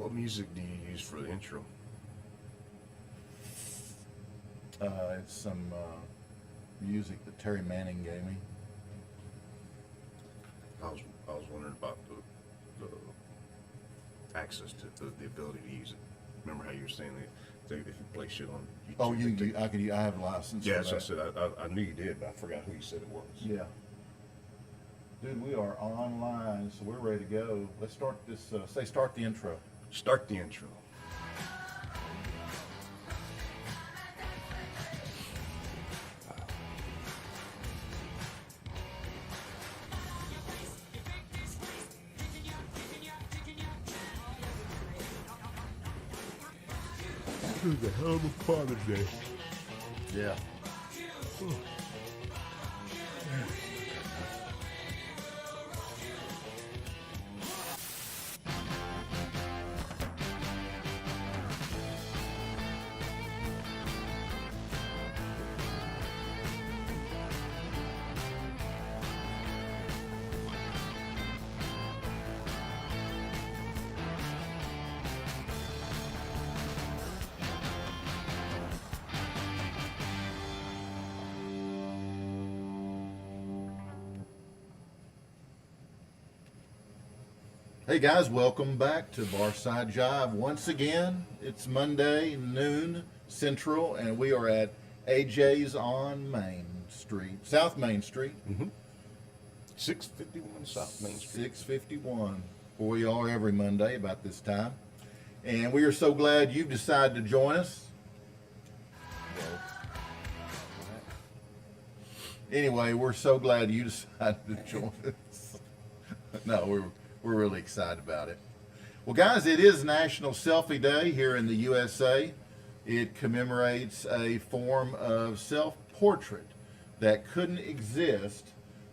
What music do you use for the intro? It's some music that Terry Manning gave me. I was wondering about the access to the ability to use it. Remember how you were saying that if you play shit on YouTube? Oh, I have a license. Yeah, for so I that. said I knew you did, but I forgot who you said it was. Yeah. Dude, we are online, so we're ready to go. Let's start this. Start the intro. Start the intro. This is a hell of a Father's Day. Yeah. Hey guys, welcome back to Barside Jive. Once again, it's Monday, noon Central, and we are at AJ's on Main Street, South Main Street. 651 South Main Street. 651, where we are every Monday about this time. And we are so glad you've decided to join us. Anyway, we're so glad you decided to join us. No, we're really excited about it. Well, guys, it is National Selfie Day here in the USA. It commemorates a form of self-portrait that couldn't exist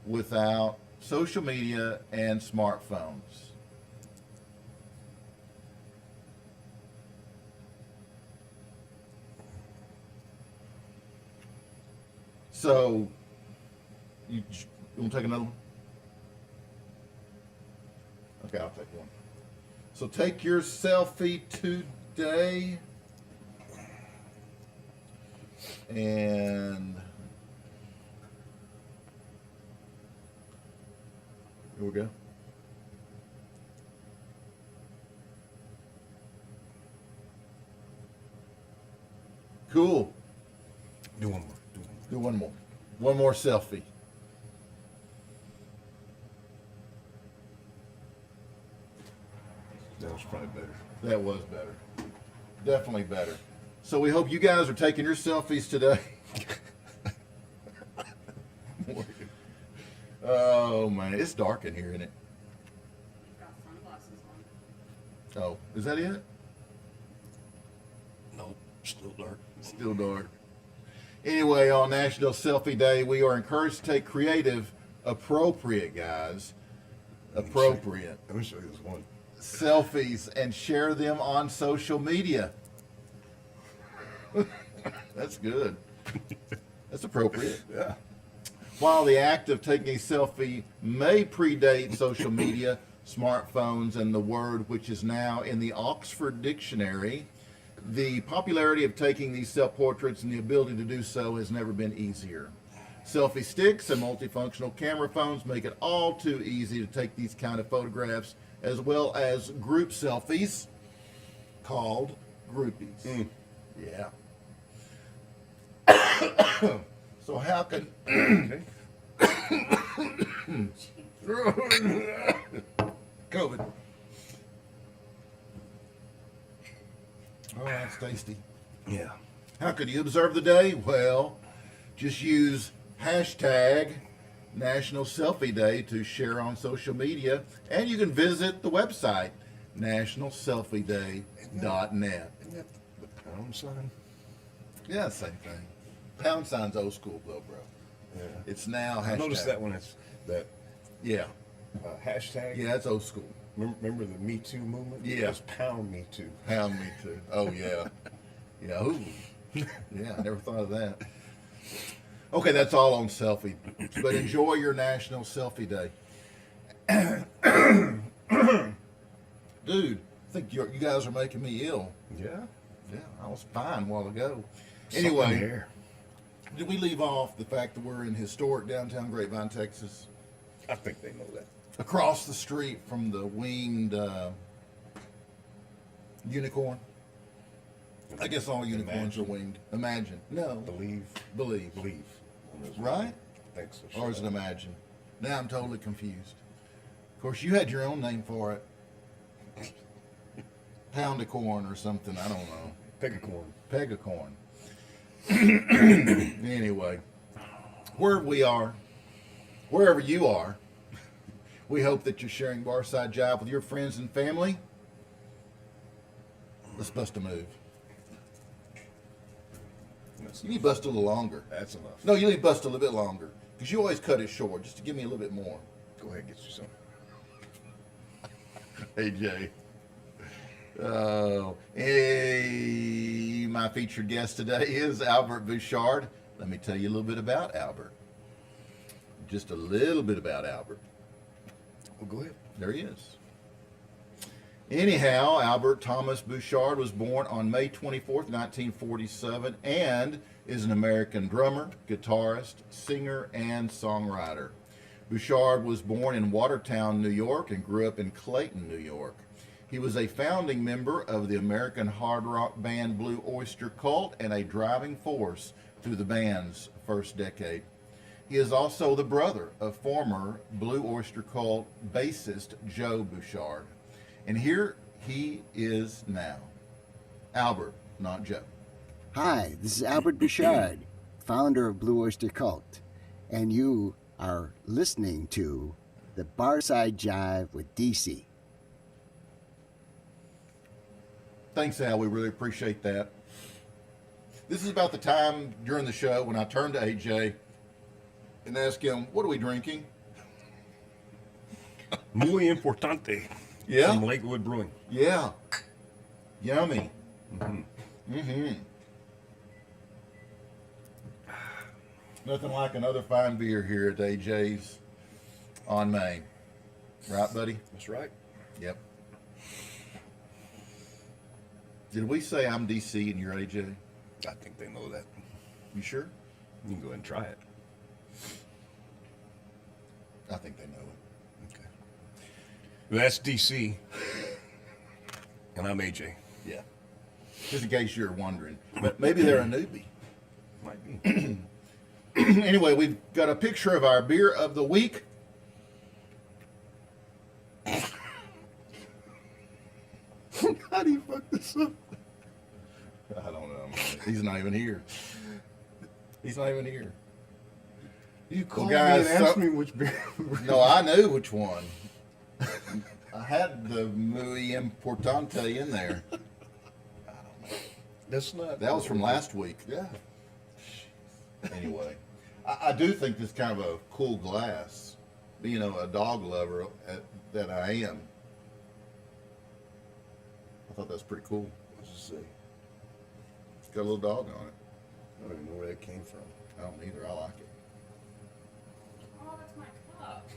without social media and smartphones. So, you want to take another one? Okay, I'll take one. So take your selfie today. And here we go. Cool. Do one more. Do one more. One more selfie. That was probably better. That was better. Definitely better. So we hope you guys are taking your selfies today. Oh man, it's dark in here, isn't it? You've got sunglasses on. Oh, is that it? Nope, still dark. Still dark. Anyway, on National Selfie Day, we are encouraged to take creative, appropriate, guys. Appropriate. Let me show you this one. Selfies and share them on social media. That's good. That's appropriate. Yeah. While the act of taking a selfie may predate social media, smartphones, and the word which is now in the Oxford Dictionary, the popularity of taking these self-portraits and the ability to do so has never been easier. Selfie sticks and multifunctional camera phones make it all too easy to take these kind of photographs, as well as group selfies called groupies. Yeah. So how can COVID? Oh, that's tasty. Yeah. How could you observe the day? Well, just use hashtag National Selfie Day to share on social media, and you can visit the website nationalselfieday.net. Isn't that the pound sign? Yeah, same thing. Pound sign's old school though, bro. Yeah. It's now hashtag. I noticed that when it's that Yeah, hashtag. yeah, it's old school. Remember the Me Too movement? Yeah. It's pound Me Too. Pound me too. Oh yeah, yeah. Ooh. Yeah, I never thought of that. Okay, that's all on selfie. But enjoy your National Selfie Day. Dude, I think you guys are making me ill. Yeah. Yeah, I was fine a while ago. Something Anyway, here. did we leave off the fact that we're in historic downtown Grapevine, Texas? I think they know that. Across the street from the winged unicorn. I guess all unicorns are winged. Imagine. No. Believe. Believe. Right? I think so. Or is it imagine? Now I'm totally confused. Of course, you had your own name for it. Pound of corn or something. I don't know. Pegacorn. Pegacorn. Anyway, wherever you are, we hope that you're sharing Barside Jive with your friends and family. Let's bust a move. You need to bust a little longer. That's enough. No, you need to bust a little bit longer. Because you always cut it short, just to give me a little bit more. Go ahead, get you some. Hey, Jay. Oh, hey, my featured guest today is Albert Bouchard. Let me tell you a little bit about Albert. Just a little bit about Albert. Well, go ahead. There he is. Anyhow, Albert Thomas Bouchard was born on May 24th, 1947, and is an American drummer, guitarist, singer, and songwriter. Bouchard was born in Watertown, New York, and grew up in Clayton, New York. He was a founding member of the American hard rock band Blue Oyster cult and a driving force through the band's first decade. He is also the brother of former Blue Oyster cult bassist Joe Bouchard. And here he is now. Albert, not Joe. Hi, this is Albert Bouchard, founder of Blue Oyster Cult, and you are listening to the Barside Jive with DC. Thanks, Al. We really appreciate that. This is about the time during the show when I turned to AJ and asked him, what are we drinking? Muy importante. Yeah? From Lakewood Brewing. Yeah. Yummy. Mm-hmm. Nothing like another fine beer here at AJ's on Main. Right, buddy? That's right. Yep. Did we say I'm DC and you're AJ? I think they know that. You sure? You can go ahead and try it. I think they know it. Okay. Well, that's DC. And I'm AJ. Yeah. Just in case you're wondering. But maybe they're a newbie. Might be. Anyway, we've got a picture of our beer of the week. How do you fuck this up? I don't know. He's not even here. He's not even here. You called guys, me and asked me which beer. No, I knew which one. I had the Muy Importante in there. That's not. That was from last week. Yeah. Anyway, I do think this is kind of a cool glass. You know, a dog lover that I am. I thought that was pretty cool. What's it say? It's got a little dog on it. I don't even know where that came from. I don't either. I like it. Oh, that's my cup.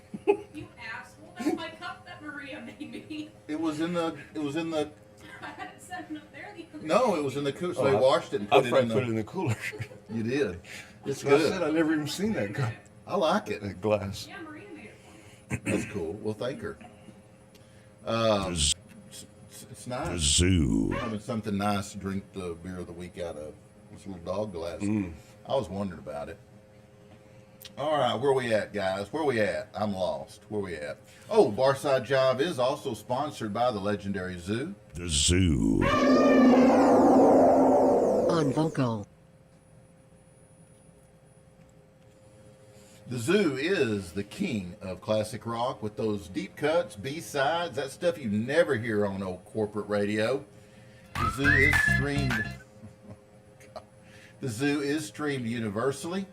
You asshole. That's my cup that Maria made me. It was in the. I had it sitting up there the other No, day. it was in the cooler. So they washed it and I put it probably in put it the. in the cooler. You did. It's I good. said I never even seen that cup. I like it. That glass. Yeah, Maria made it for me. That's cool. Well, thank her. It's nice. The zoo. Having something nice to drink the beer of the week out of. This little dog glass. I was wondering about it. All right, where we at, guys? Where we at? I'm lost. Where we at? Oh, Barside Jive is also sponsored by the legendary Zoo. The zoo. On vocal. The Zoo is the king of classic rock with those deep cuts, B-sides, that stuff you never hear on old corporate radio. The Zoo is streamed. The Zoo is streamed universally,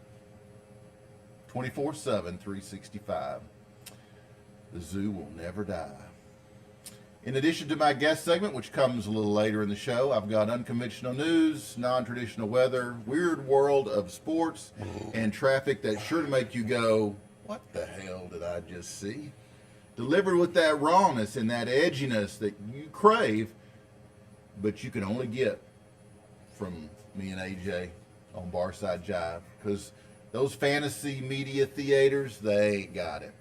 24/7, 365. The Zoo will never die. In addition to my guest segment, which comes a little later in the show, I've got unconventional news, non-traditional weather, weird world of sports, and traffic that's sure to make you go, what the hell did I just see? delivered with that rawness and that edginess that you crave, but you can only get from me and AJ on Barside Jive, because those fantasy media theaters, they ain't got it.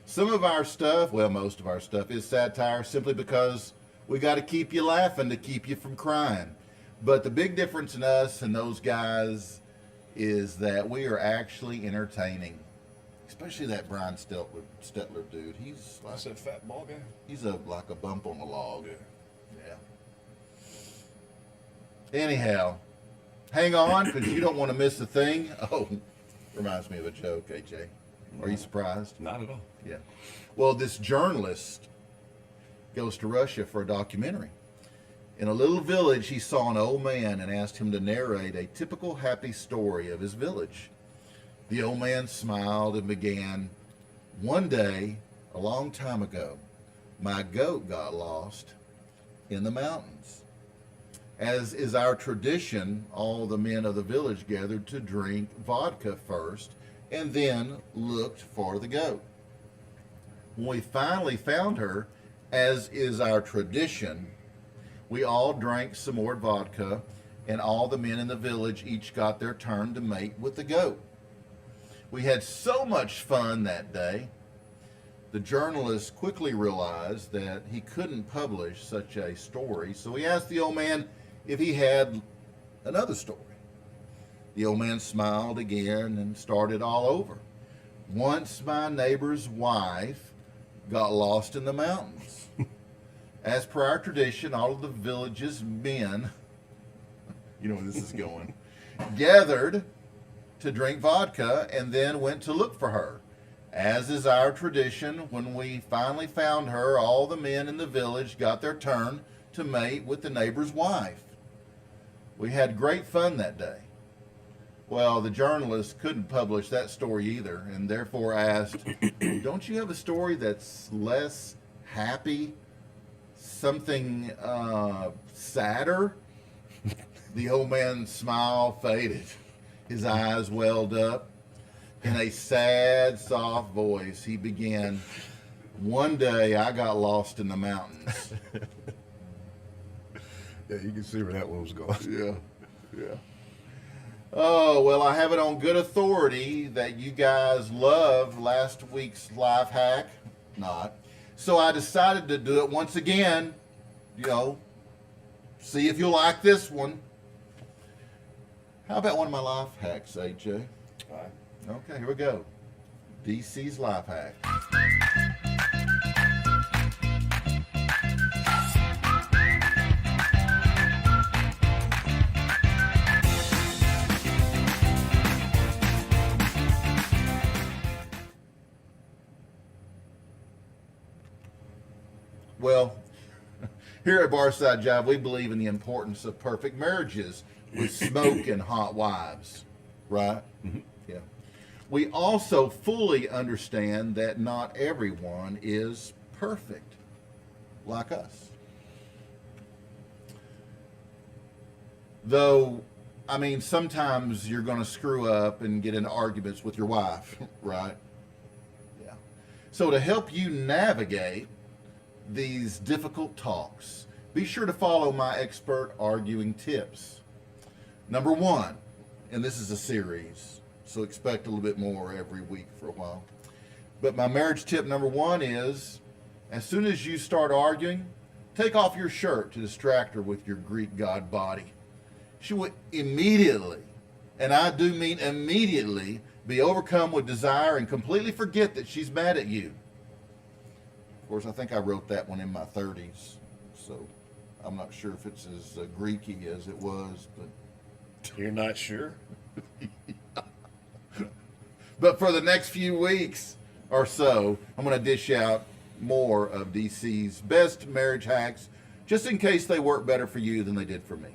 Some of our stuff, well, most of our stuff is satire simply because we got to keep you laughing to keep you from crying. But the big difference in us and those guys is that we are actually entertaining. Especially that Brian Stetler dude. He's like, That's that fat ball guy. he's like a bump on the log. Yeah. Yeah. Anyhow, hang on, because you don't want to miss a thing. Oh, reminds me of a joke, AJ. Are you surprised? Not at all. Yeah. Well, this journalist goes to Russia for a documentary. In a little village, he saw an old man and asked him to narrate a typical happy story of his village. The old man smiled and began, "One day, a long time ago, my goat got lost in the mountains. As is our tradition, all the men of the village gathered to drink vodka first and then looked for the goat. When we finally found her, as is our tradition, we all drank some more vodka, and all the men in the village each got their turn to mate with the goat. We had so much fun that day." The journalist quickly realized that he couldn't publish such a story, so he asked the old man if he had another story. The old man smiled again and started all over. "Once my neighbor's wife got lost in the mountains. As per our tradition, all of the village's men," you know where this is going, "gathered to drink vodka and then went to look for her. As is our tradition, when we finally found her, all the men in the village got their turn to mate with the neighbor's wife. We had great fun that day." Well, the journalist couldn't publish that story either, and therefore asked, "Don't you have a story that's less happy? Something sadder?" The old man's smile faded. His eyes welled up. In a sad, soft voice, he began, "One day I got lost in the mountains." Yeah, you can see where that one was going. Yeah. Oh, well, I have it on good authority that you guys loved last week's life hack. Not. So I decided to do it once again. See if you'll like this one. How about one of my life hacks, AJ? All right. Okay, here we go. DC's life hack. Well, here at Barside Jive, we believe in the importance of perfect marriages with smoke and hot wives, right? Mm-hmm. Yeah. We also fully understand that not everyone is perfect like us. Though, I mean, sometimes you're going to screw up and get in arguments with your wife, right? Yeah. So to help you navigate these difficult talks, be sure to follow my expert arguing tips. Number one, and this is a series, so expect a little bit more every week for a while. But my marriage tip number one is, as soon as you start arguing, take off your shirt to distract her with your Greek god body. She will immediately, and I do mean immediately, be overcome with desire and completely forget that she's mad at you. Of course, I think I wrote that one in my 30s, so I'm not sure if it's as Greeky as it was, but You're not sure? But for the next few weeks or so, I'm going to dish out more of DC's best marriage hacks, just in case they work better for you than they did for me.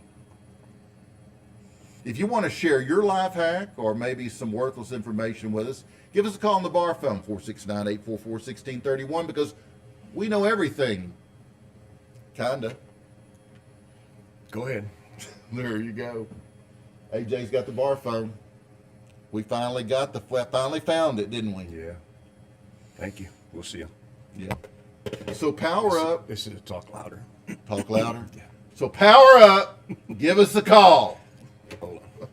If you want to share your life hack or maybe some worthless information with us, give us a call on the bar phone, 469-844-1631, because we know everything. Kinda. Go ahead. There you go. AJ's got the bar phone. We finally found it, didn't we? Yeah. Thank you. We'll see you. Yeah. So power up. This is talk louder. Talk louder. Yeah. So power up. Give us a call. Hold on.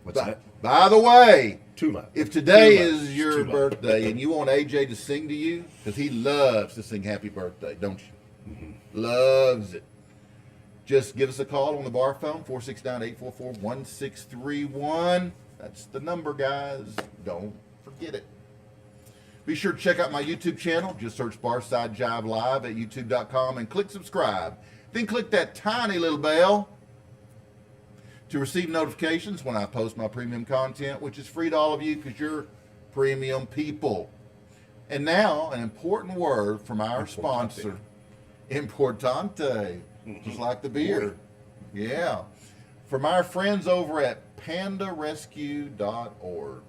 What's that? By the way, Too loud. if today Too loud. is your Too loud. birthday and you want AJ to sing to you, because he loves to sing happy birthday, don't you? Mm-hmm. Loves it. Just give us a call on the bar phone, 469-844-1631. That's the number, guys. Don't forget it. Be sure to check out my YouTube channel. Just search Barside Jive Live at youtube.com and click subscribe. Then click that tiny little bell to receive notifications when I post my premium content, which is free to all of you because you're premium people. And now, an important word from our sponsor, Importante, just like the beer. Yeah. From our friends over at pandarescue.org.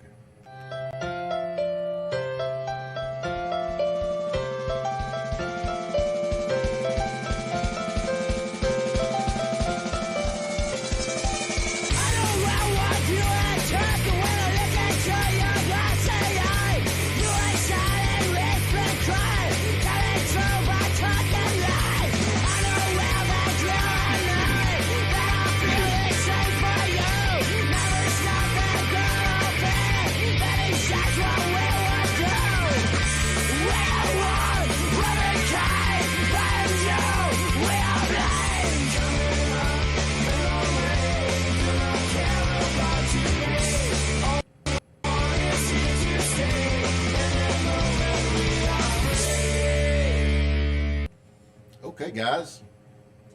Okay, guys,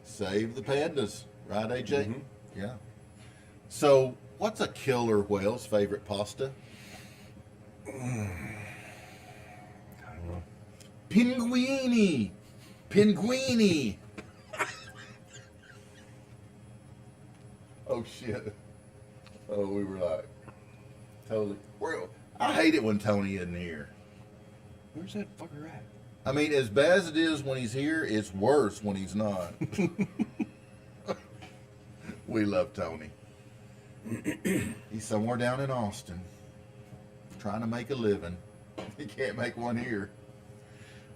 save the pandas, right, AJ? Mhm. Yeah. So, what's a killer whale's favorite pasta? I don't know. Pinguini. Pinguini. Oh shit. Oh, we were like totally. I hate it when Tony isn't here. Where's that fucker at? I mean, as bad as it is when he's here, it's worse when he's not. We love Tony. He's somewhere down in Austin trying to make a living. He can't make one here.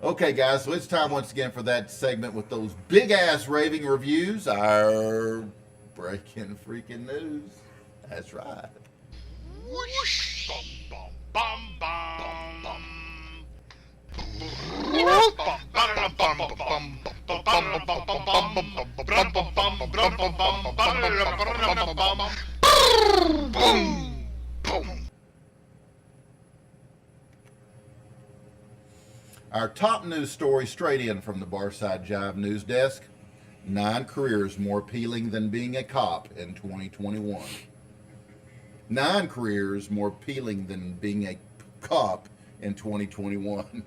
Okay, guys, so it's time once again for that segment with those big-ass raving reviews, our breaking freaking news. That's right. Whoosh, bum, bum, bum, bum. Our top news story straight in from the Barside Jive news desk. 9 careers more appealing than being a cop in 2021. 9 careers more appealing than being a cop in 2021.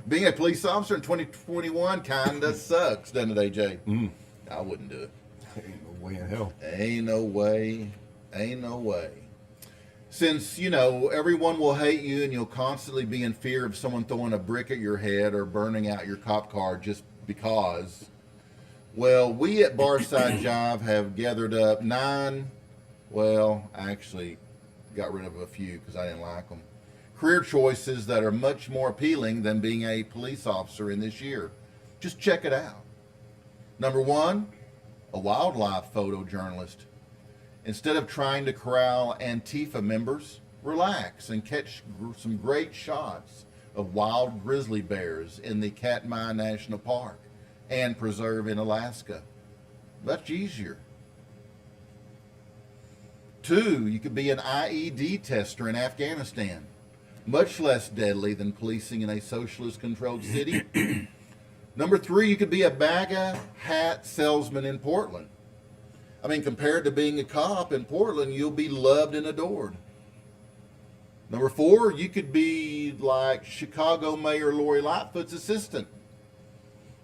Being a police officer in 2021 kinda sucks, doesn't it, AJ? I wouldn't do it. Ain't no way in hell. Ain't no way. Ain't no way. Since, you know, everyone will hate you and you'll constantly be in fear of someone throwing a brick at your head or burning out your cop car just because, well, we at Barside Jive have gathered up 9, well, actually got rid of a few because I didn't like them, career choices that are much more appealing than being a police officer in this year. Just check it out. Number 1, a wildlife photojournalist. Instead of trying to corral Antifa members, relax and catch some great shots of wild grizzly bears in the Katmai National Park and Preserve in Alaska. Much easier. 2, you could be an IED tester in Afghanistan. Much less deadly than policing in a socialist-controlled city. Number 3, you could be a MAGA hat salesman in Portland. I mean, compared to being a cop in Portland, you'll be loved and adored. Number 4, you could be like Chicago Mayor Lori Lightfoot's assistant.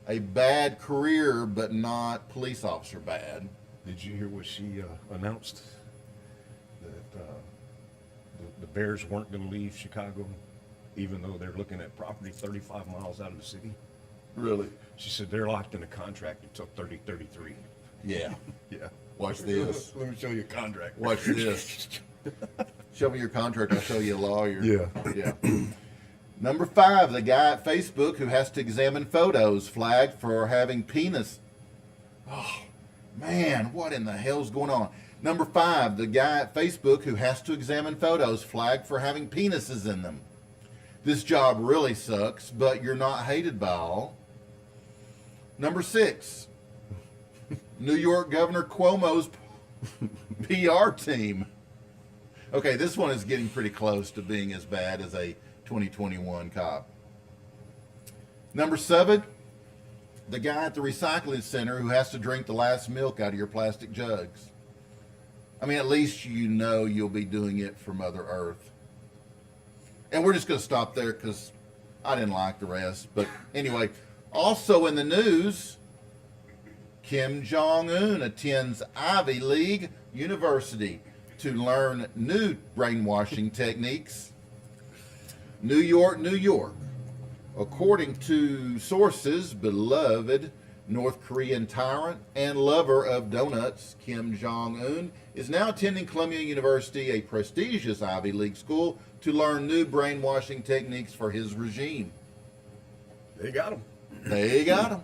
A bad career, but not police officer bad. Did you hear what she announced? That the Bears weren't going to leave Chicago, even though they're looking at property 35 miles out of the city. Really? She said they're locked in a contract until 3033. Yeah. Yeah. Watch this. Let me show you a contract. Watch this. Show me your contract, I'll show you a lawyer. Yeah. Yeah. Number 5, the guy at Facebook who has to examine photos flagged for having penis. Oh, man, what in the hell's going on? Number 5, the guy at Facebook who has to examine photos flagged for having penises in them. This job really sucks, but you're not hated by all. Number 6, New York Governor Cuomo's PR team. Okay, this one is getting pretty close to being as bad as a 2021 cop. Number 7, the guy at the recycling center who has to drink the last milk out of your plastic jugs. I mean, at least you know you'll be doing it for Mother Earth. And we're just going to stop there because I didn't like the rest. But anyway, also in the news, Kim Jong-un attends Ivy League University to learn new brainwashing techniques. New York, New York. According to sources, beloved North Korean tyrant and lover of donuts, Kim Jong-un, is now attending Columbia University, a prestigious Ivy League school, to learn new brainwashing techniques for his regime. They got him. They got him.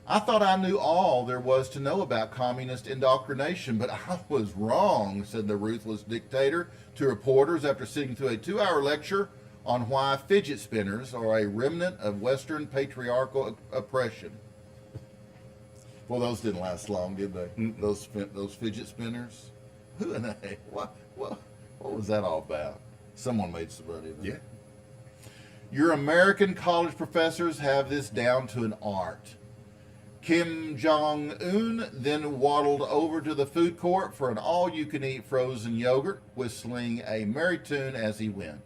I thought I knew all there was to know about communist indoctrination, but I was wrong, said the ruthless dictator to reporters after sitting through a 2-hour lecture on why fidget spinners are a remnant of Western patriarchal oppression. Well, those didn't last long, did they? Those fidget spinners? Who in the heck? What was that all about? Someone made some money. Yeah. Your American college professors have this down to an art. Kim Jong-un then waddled over to the food court for an all-you-can-eat frozen yogurt, whistling a merry tune as he went.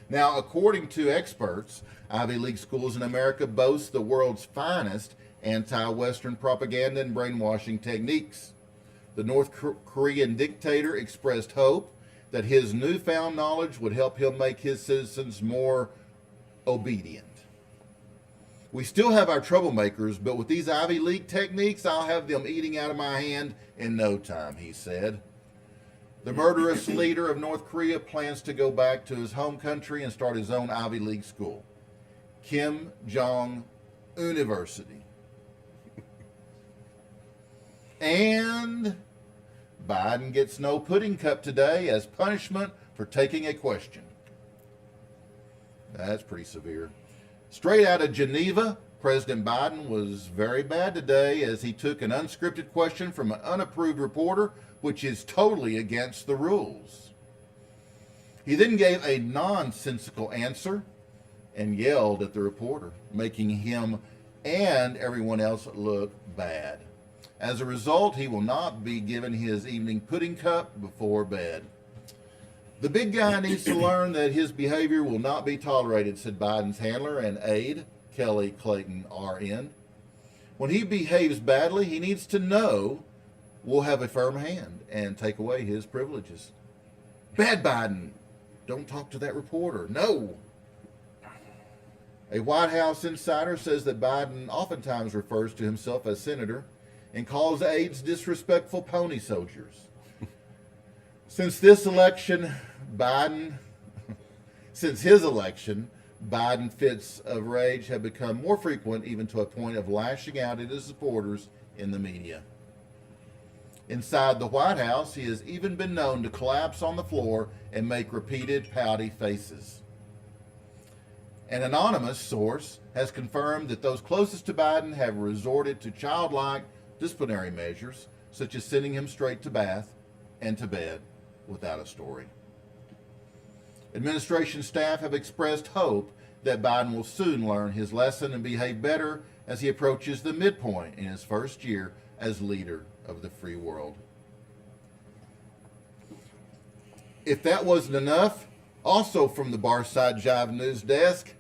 Now, according to experts, Ivy League schools in America boast the world's finest anti-Western propaganda and brainwashing techniques. The North Korean dictator expressed hope that his newfound knowledge would help him make his citizens more obedient. We still have our troublemakers, but with these Ivy League techniques, I'll have them eating out of my hand in no time, he said. The murderous leader of North Korea plans to go back to his home country and start his own Ivy League school, Kim Jong University. And Biden gets no pudding cup today as punishment for taking a question. That's pretty severe. Straight out of Geneva, President Biden was very bad today as he took an unscripted question from an unapproved reporter, which is totally against the rules. He then gave a nonsensical answer and yelled at the reporter, making him and everyone else look bad. As a result, he will not be given his evening pudding cup before bed. The big guy needs to learn that his behavior will not be tolerated, said Biden's handler and aide, Kelly Clayton, RN. When he behaves badly, he needs to know we'll have a firm hand and take away his privileges. Bad Biden, don't talk to that reporter. No. A White House insider says that Biden oftentimes refers to himself as senator and calls aides disrespectful pony soldiers. Since his election, Biden fits of rage have become more frequent, even to a point of lashing out at his supporters in the media. Inside the White House, he has even been known to collapse on the floor and make repeated pouty faces. An anonymous source has confirmed that those closest to Biden have resorted to childlike disciplinary measures, such as sending him straight to bath and to bed without a story. Administration staff have expressed hope that Biden will soon learn his lesson and behave better as he approaches the midpoint in his first year as leader of the free world. If that wasn't enough, also from the Barside Jive news desk,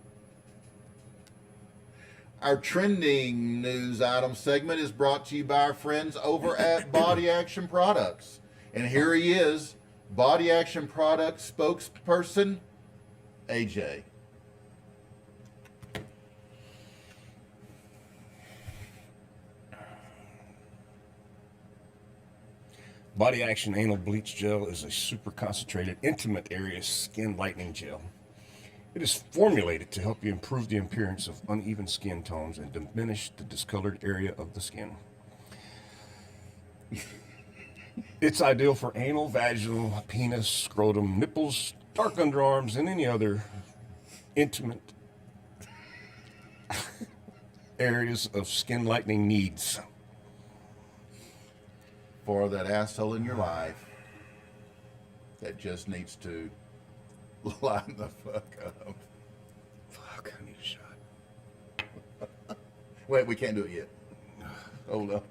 our trending news item segment is brought to you by our friends over at Body Action Products. And here he is, Body Action Products spokesperson, AJ. Body Action Anal Bleach Gel is a super concentrated, intimate area skin lightening gel. It is formulated to help you improve the appearance of uneven skin tones and diminish the discolored area of the skin. It's ideal for anal, vaginal, penis, scrotum, nipples, dark underarms, and any other intimate areas of skin lightening needs. For that asshole in your life that just needs to line the fuck up. Fuck, I need a shot. Wait, we can't do it yet. Hold up.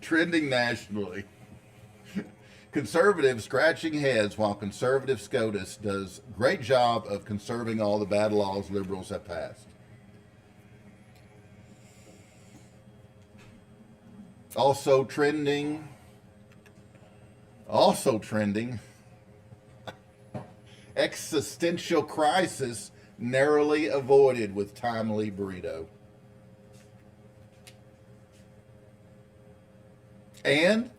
Trending nationally. Conservative scratching heads while conservative SCOTUS does great job of conserving all the bad laws liberals have passed. Also trending, existential crisis narrowly avoided with timely burrito. And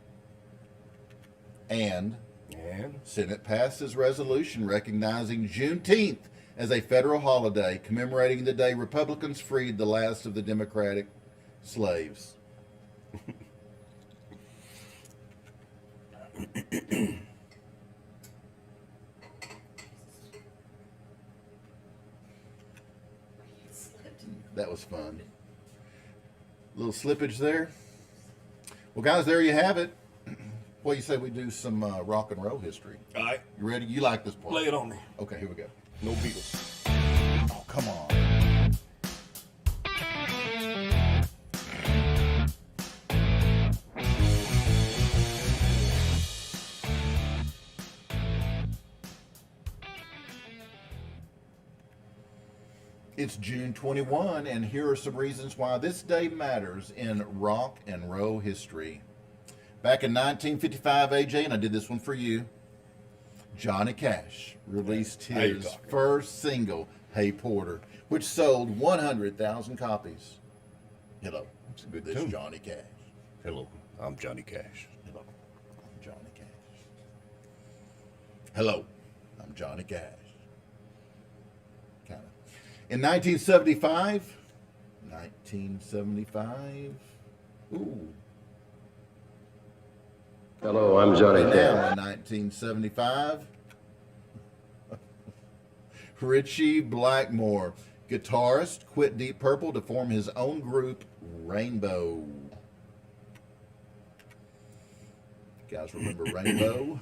Senate passes resolution recognizing Juneteenth as a federal holiday commemorating the day Republicans freed the last of the Democratic slaves. That was fun. Little slippage there. Well, guys, there you have it. What do you say we do some rock and roll history? All right, You ready? You like this part? lay it on me. Okay, here we go. No Beatles. Oh, come on. It's June 21, and here are some reasons why this day matters in rock and roll history. Back in 1955, AJ, and I did this one for you, Johnny Cash released How you his talking? first single, Hey Porter, which sold 100,000 copies. Hello, It's a good this tune. is Johnny Cash. Hello, I'm Johnny Cash. Hello, I'm Johnny Cash. Hello, I'm Johnny Cash. Kind of. In 1975, ooh. Hello, I'm Johnny Right Cash. now in 1975, Richie Blackmore, guitarist, quit Deep Purple to form his own group, Rainbow. You guys remember Rainbow?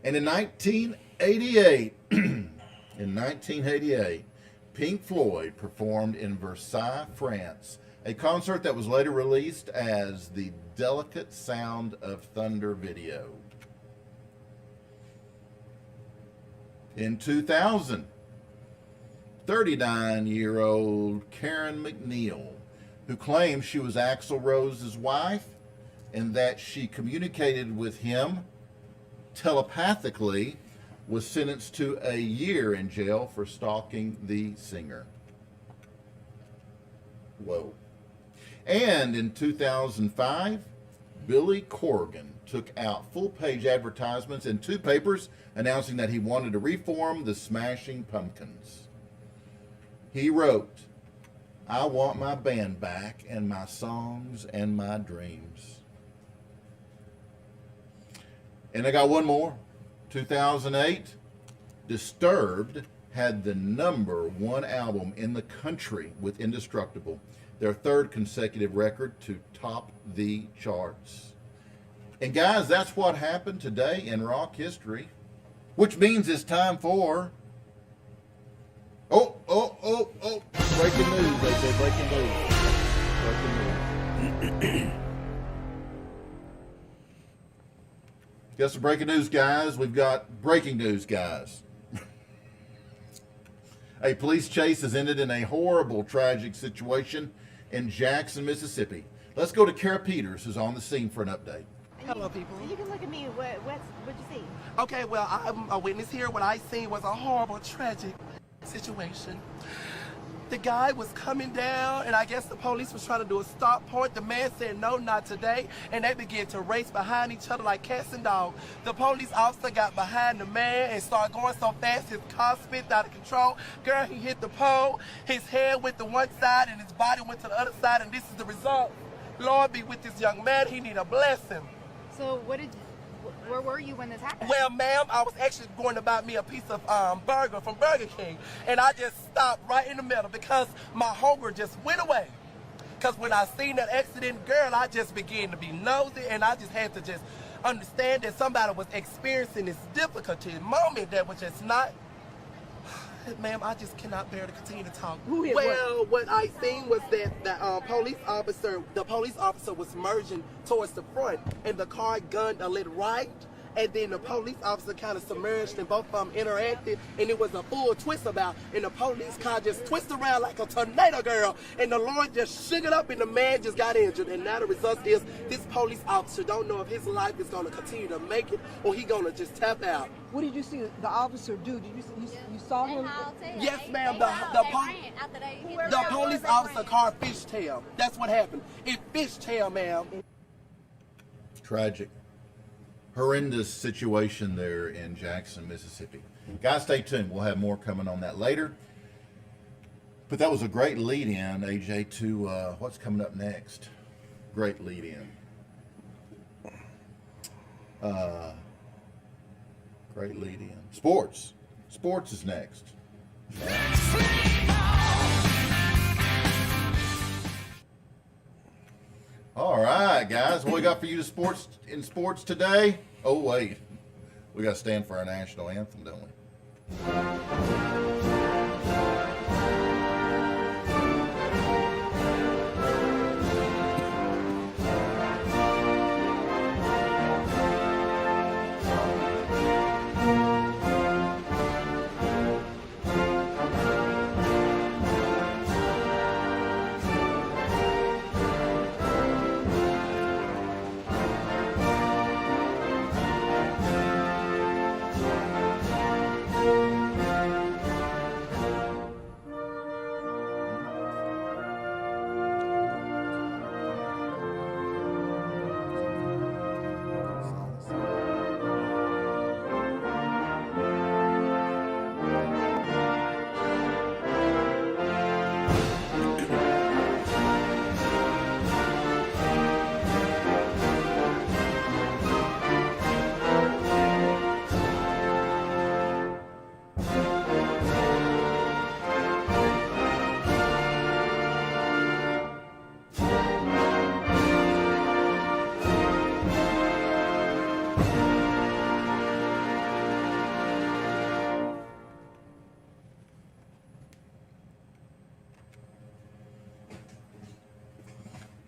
And in 1988, Pink Floyd performed in Versailles, France, a concert that was later released as the Delicate Sound of Thunder video. In 2000, 39-year-old Karen McNeil, who claimed she was Axl Rose's wife and that she communicated with him telepathically, was sentenced to a year in jail for stalking the singer. Whoa. And in 2005, Billy Corgan took out full-page advertisements in 2 papers announcing that he wanted to reform the Smashing Pumpkins. He wrote, "I want my band back and my songs and my dreams." And I got one more. 2008, Disturbed had the #1 album in the country with Indestructible, their 3rd consecutive record to top the charts. And guys, that's what happened today in rock history, which means it's time for... Oh, breaking news, they say breaking news. Breaking news. Got some breaking news, guys. We've got breaking news, guys. A police chase has ended in a horrible, tragic situation in Jackson, Mississippi. Let's go to Kara Peters, who's on the scene for an update. Hello, people. You can look at me. What'd you see? Okay, well, I'm a witness here. What I seen was a horrible, tragic situation. The guy was coming down, and I guess the police was trying to do a stop point. The man said, no, not today, and they began to race behind each other like cats and dogs. The police officer got behind the man and started going so fast his car spit out of control. Girl, he hit the pole, his head went to one side and his body went to the other side, and this is the result. Lord be with this young man, he need a blessing. So where were you when this happened? Well, ma'am, I was actually going to buy me a piece of burger from Burger King, and I just stopped right in the middle because my hunger just went away. Because when I seen that accident, girl, I just began to be nosy, and I just had to just understand that somebody was experiencing this difficulty moment that was just not. Ma'am, I just cannot bear to continue to talk. Well, what I seen was that the police officer was merging towards the front, and the car gunned a little right, and then the police officer kind of submerged, and both of them interacted, and it was a full twist about, and the police car just twisted around like a tornado, girl, and the Lord just shook it up, and the man just got injured, and now the result is this police officer don't know if his life is going to continue to make it, or he going to just tap out. What did you see the officer do? Did you saw him? Yes, ma'am. The police officer car fishtail. That's what happened. It fishtail, ma'am. Tragic. Horrendous situation there in Jackson, Mississippi. Guys, stay tuned. We'll have more coming on that later. But that was a great lead-in, AJ, to what's coming up next. Great lead-in. Great lead-in. Sports. Sports is next. All right, guys. What we got for you in sports today? Oh, wait. We got to stand for our national anthem, don't we?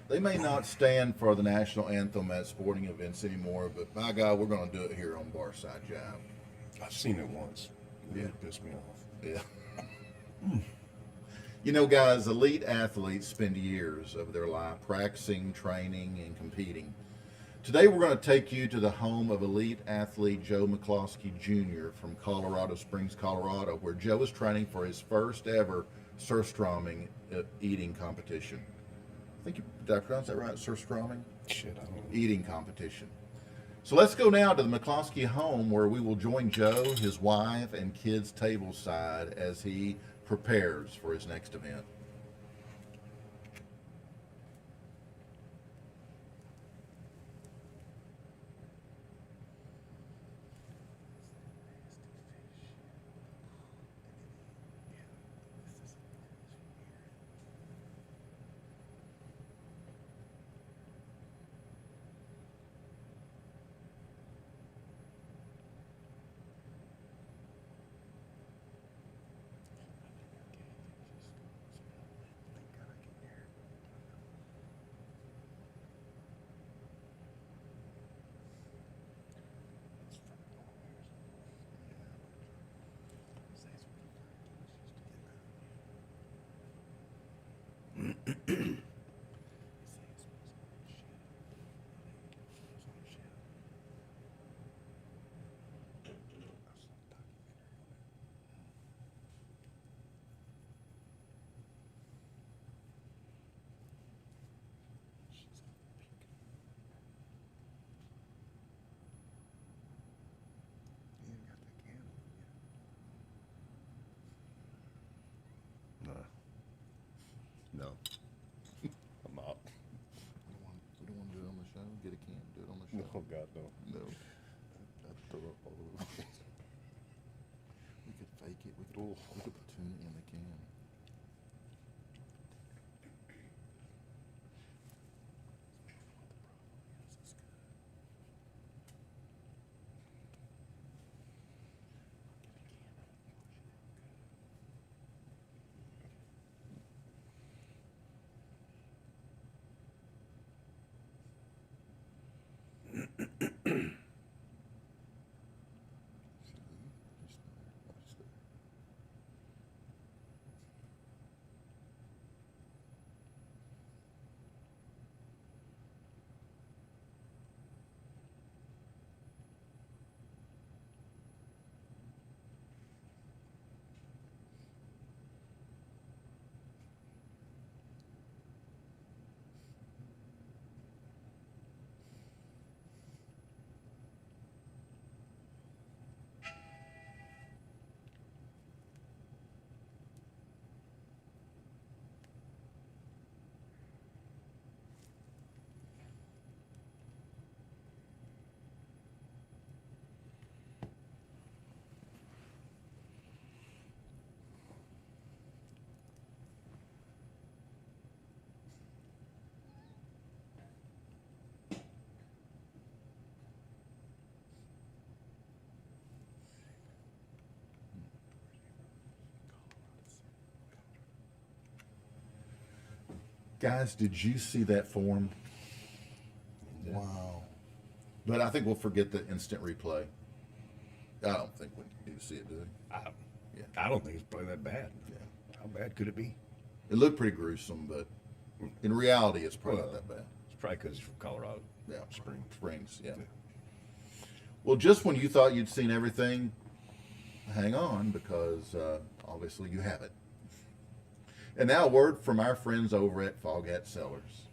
They may not stand for the national anthem at sporting events anymore, but by God, we're going to do it here on Barside Jive. I've seen it once. Yeah. It pissed me off. Yeah. You know, guys, elite athletes spend years of their life practicing, training, and competing. Today, we're going to take you to the home of elite athlete Joe McCloskey Jr. from Colorado Springs, Colorado, where Joe is training for his first ever surströmming eating competition. Did I pronounce that right? Surströmming? Shit, I don't know. Eating competition. So let's go now to the McCloskey home where we will join Joe, his wife, and kids tableside as he prepares for his next event. No. I'm not. We don't want to do it on the show. Get a can, do it on the show. Oh, God, no. No. I'd throw up all over the place. We could fake it. We could put tuna in the can. Guys, did you see that form? Wow. But I think we'll forget the instant replay. I don't think we need to see it, do we? I don't think it's probably that bad. Yeah. How bad could it be? It looked pretty gruesome, but in reality, it's probably not that bad. It's probably because it's from Colorado. Yeah. Springs, yeah. Yeah. Well, just when you thought you'd seen everything, hang on, because obviously you haven't. And now a word from our friends over at Foghat Cellars.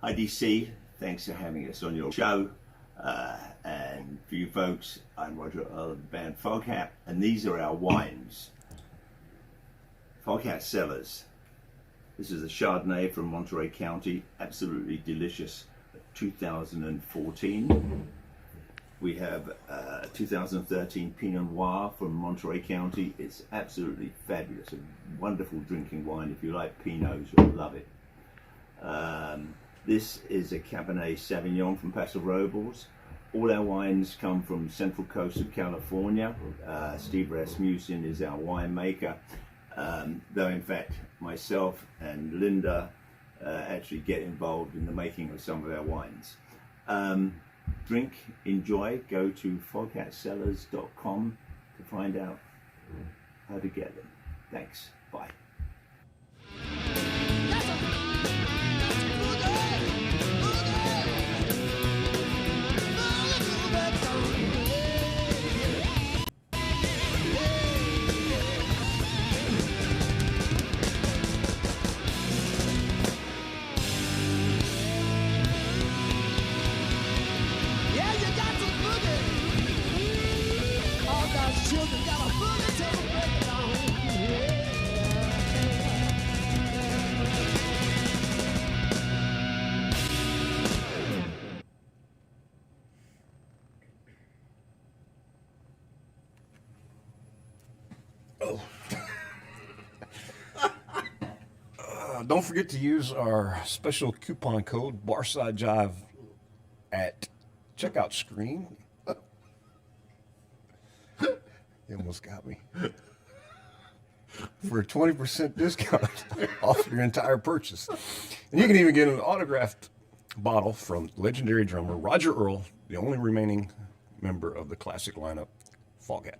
Hi DC, thanks for having us on your show. And for you folks, I'm Roger of the band Foghat, and these are our wines. Foghat Cellars. This is a Chardonnay from Monterey County, absolutely delicious. 2014. We have 2013 Pinot Noir from Monterey County. It's absolutely fabulous, a wonderful drinking wine. If you like Pinots, you'll love it. This is a Cabernet Sauvignon from Paso Robles. All our wines come from Central Coast of California. Steve Rasmussen is our winemaker, though in fact myself and Linda actually get involved in the making of some of our wines. Drink, enjoy, go to foghatcellars.com to find out how to get them. Thanks, bye. Don't forget to use our special coupon code Barside Jive at checkout screen. You almost got me. For a 20% discount off your entire purchase. And you can even get an autographed bottle from legendary drummer Roger Earl, the only remaining member of the classic lineup, Foghat.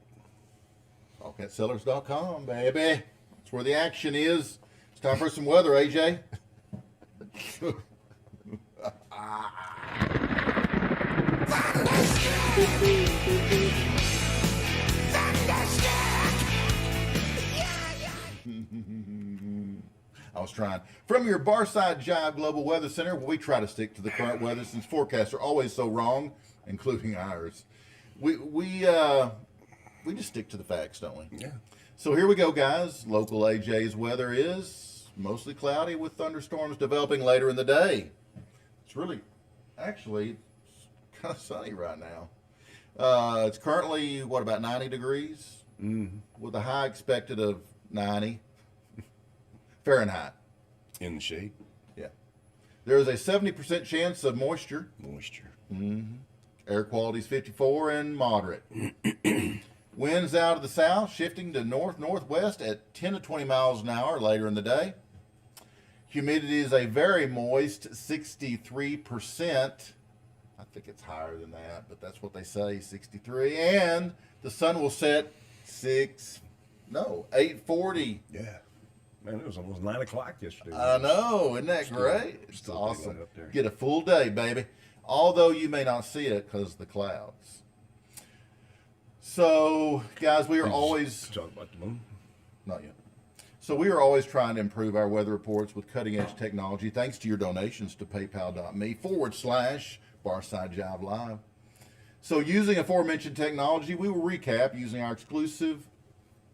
Foghatcellars.com, baby. That's where the action is. It's time for some weather, AJ. I was trying. From your Barside Jive Global Weather Center, where we try to stick to the current weather since forecasts are always so wrong, including ours. We just stick to the facts, don't we? Yeah. So here we go, guys. Local AJ's weather is mostly cloudy with thunderstorms developing later in the day. It's really, actually, it's kind of sunny right now. It's currently, about 90 degrees? Mm-hmm. With a high expected of 90 Fahrenheit. In the shade. Yeah. There is a 70% chance of moisture. Moisture. Air quality is 54 and moderate. Winds out of the south, shifting to north-northwest at 10 to 20 miles an hour later in the day. Humidity is a very moist 63%. I think it's higher than that, but that's what they say, 63. And the sun will set 8:40. Yeah. Man, it was almost 9 o'clock yesterday. I know, isn't that great? It's still awesome. daylight up there. Get a full day, baby. Although you may not see it because of the clouds. So, guys, we are always... Talk about the moon. Not yet. So we are always trying to improve our weather reports with cutting-edge technology, thanks to your donations to paypal.me/Barside Jive Live. So using aforementioned technology, we will recap using our exclusive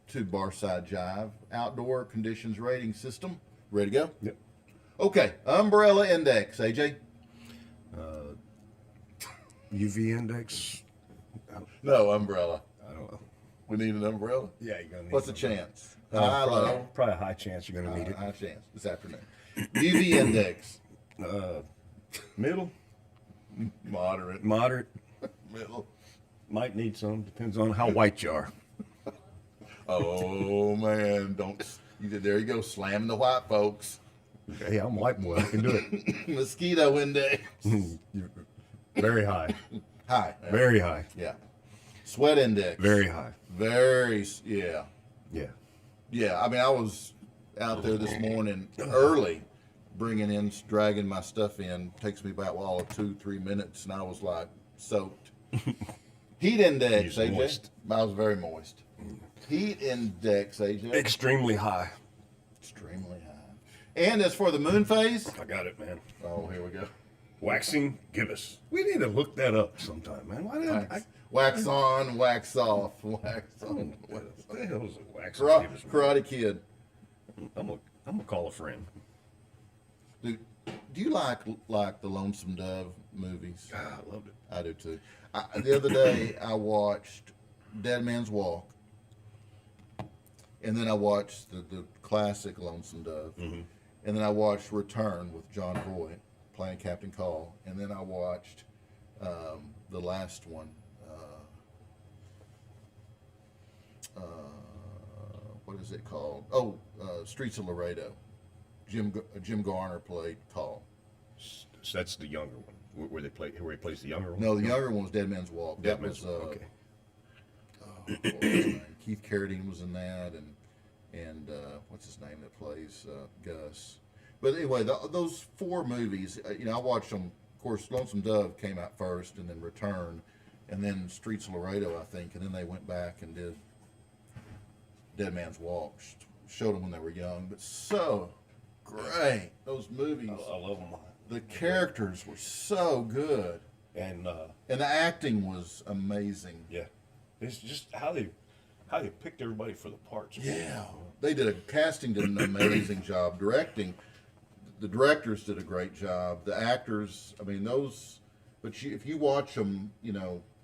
to Barside Jive outdoor conditions rating system. Ready to go? Yep. Okay, umbrella index, AJ. UV index. No, umbrella. I don't know. We need an umbrella? Yeah, you're going to need What's the one. chance? High, low? Probably a high chance you're going to need it. High chance this afternoon. UV index. Middle, Moderate. moderate. Middle. Might need some. Depends on how white you are. Oh man, there you go, slam the white folks. Hey, I'm white boy. I can do it. Mosquito index. Very high. High. Very high. Yeah. Sweat index. Very high. Yeah. Yeah. Yeah, I mean, I was out there this morning early, dragging my stuff in. Takes me about 2-3 minutes, and I was like soaked. Heat index, You're AJ. moist. I was very moist. Heat index, AJ. Extremely high. Extremely high. And as for the moon phase, I got it, man. oh, here we go. Waxing gibbous. We need to look that up sometime, man. Why did Wax on, wax off, wax on. What the hell is a waxing gibbous? Man? Karate Kid. I'm gonna call a friend. Do you like the Lonesome Dove movies? God, I loved it. I do too. The other day I watched Dead Man's Walk, and then I watched the classic Lonesome Dove, and then I watched Return with John Voight playing Captain Call, and then I watched the last one. What is it called? Oh, Streets of Laredo. Jim Garner played Call. So that's the younger one, where he plays the younger one. No, the younger one was Dead Man's Walk. Dead That Man's was Walk, okay. what was his name? Keith Carradine was in that, and what's his name that plays Gus? But anyway, those 4 movies, I watched them. Of course, Lonesome Dove came out first, and then Return, and then Streets of Laredo, I think, and then they went back and did Dead Man's Walk. Showed them when they were young, but so great. Those movies. I love them. The characters were so good, And and the acting was amazing. yeah, it's just how they picked everybody for the parts. Yeah, they did casting did an amazing job. Directing, the directors did a great job. The actors, I mean those. But if you watch them,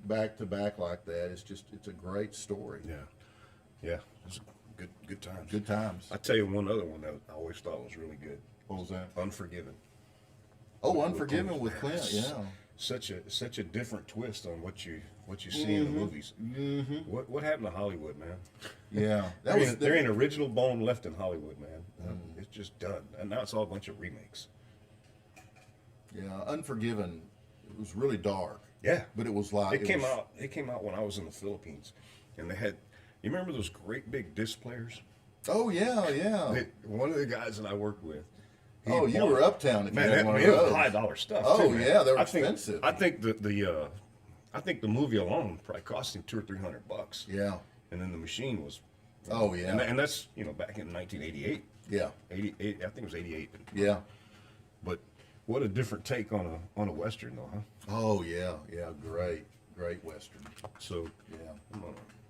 back to back like that, it's a great story. Yeah, it's good times. Good times. I tell you one other one that I always thought was really good. What was that? Unforgiven. Oh, Unforgiven with Clint. Yeah. Such a different twist on what you see in the movies. Mm-hmm. What happened to Hollywood, man? Yeah, There ain't original bone left in Hollywood, man. It's just done, and now it's all a bunch of remakes. Yeah, Unforgiven. It was really dark. Yeah, But it was like It came out when I was in the Philippines, and they had. You remember those great big disc players? Oh yeah. One of the guys that I worked with. Oh, you were uptown if you Man, had one of it was those. $5 stuff. Oh, too, man. yeah, they were I think- expensive. I think the movie alone probably cost him $200 or $300. Yeah. And then the machine was Oh, yeah. And that's, back in 1988. Yeah. 88, I think it was 88. Yeah. But what a different take on a Western, though, huh? Oh, yeah. Yeah, great Western. So, Yeah.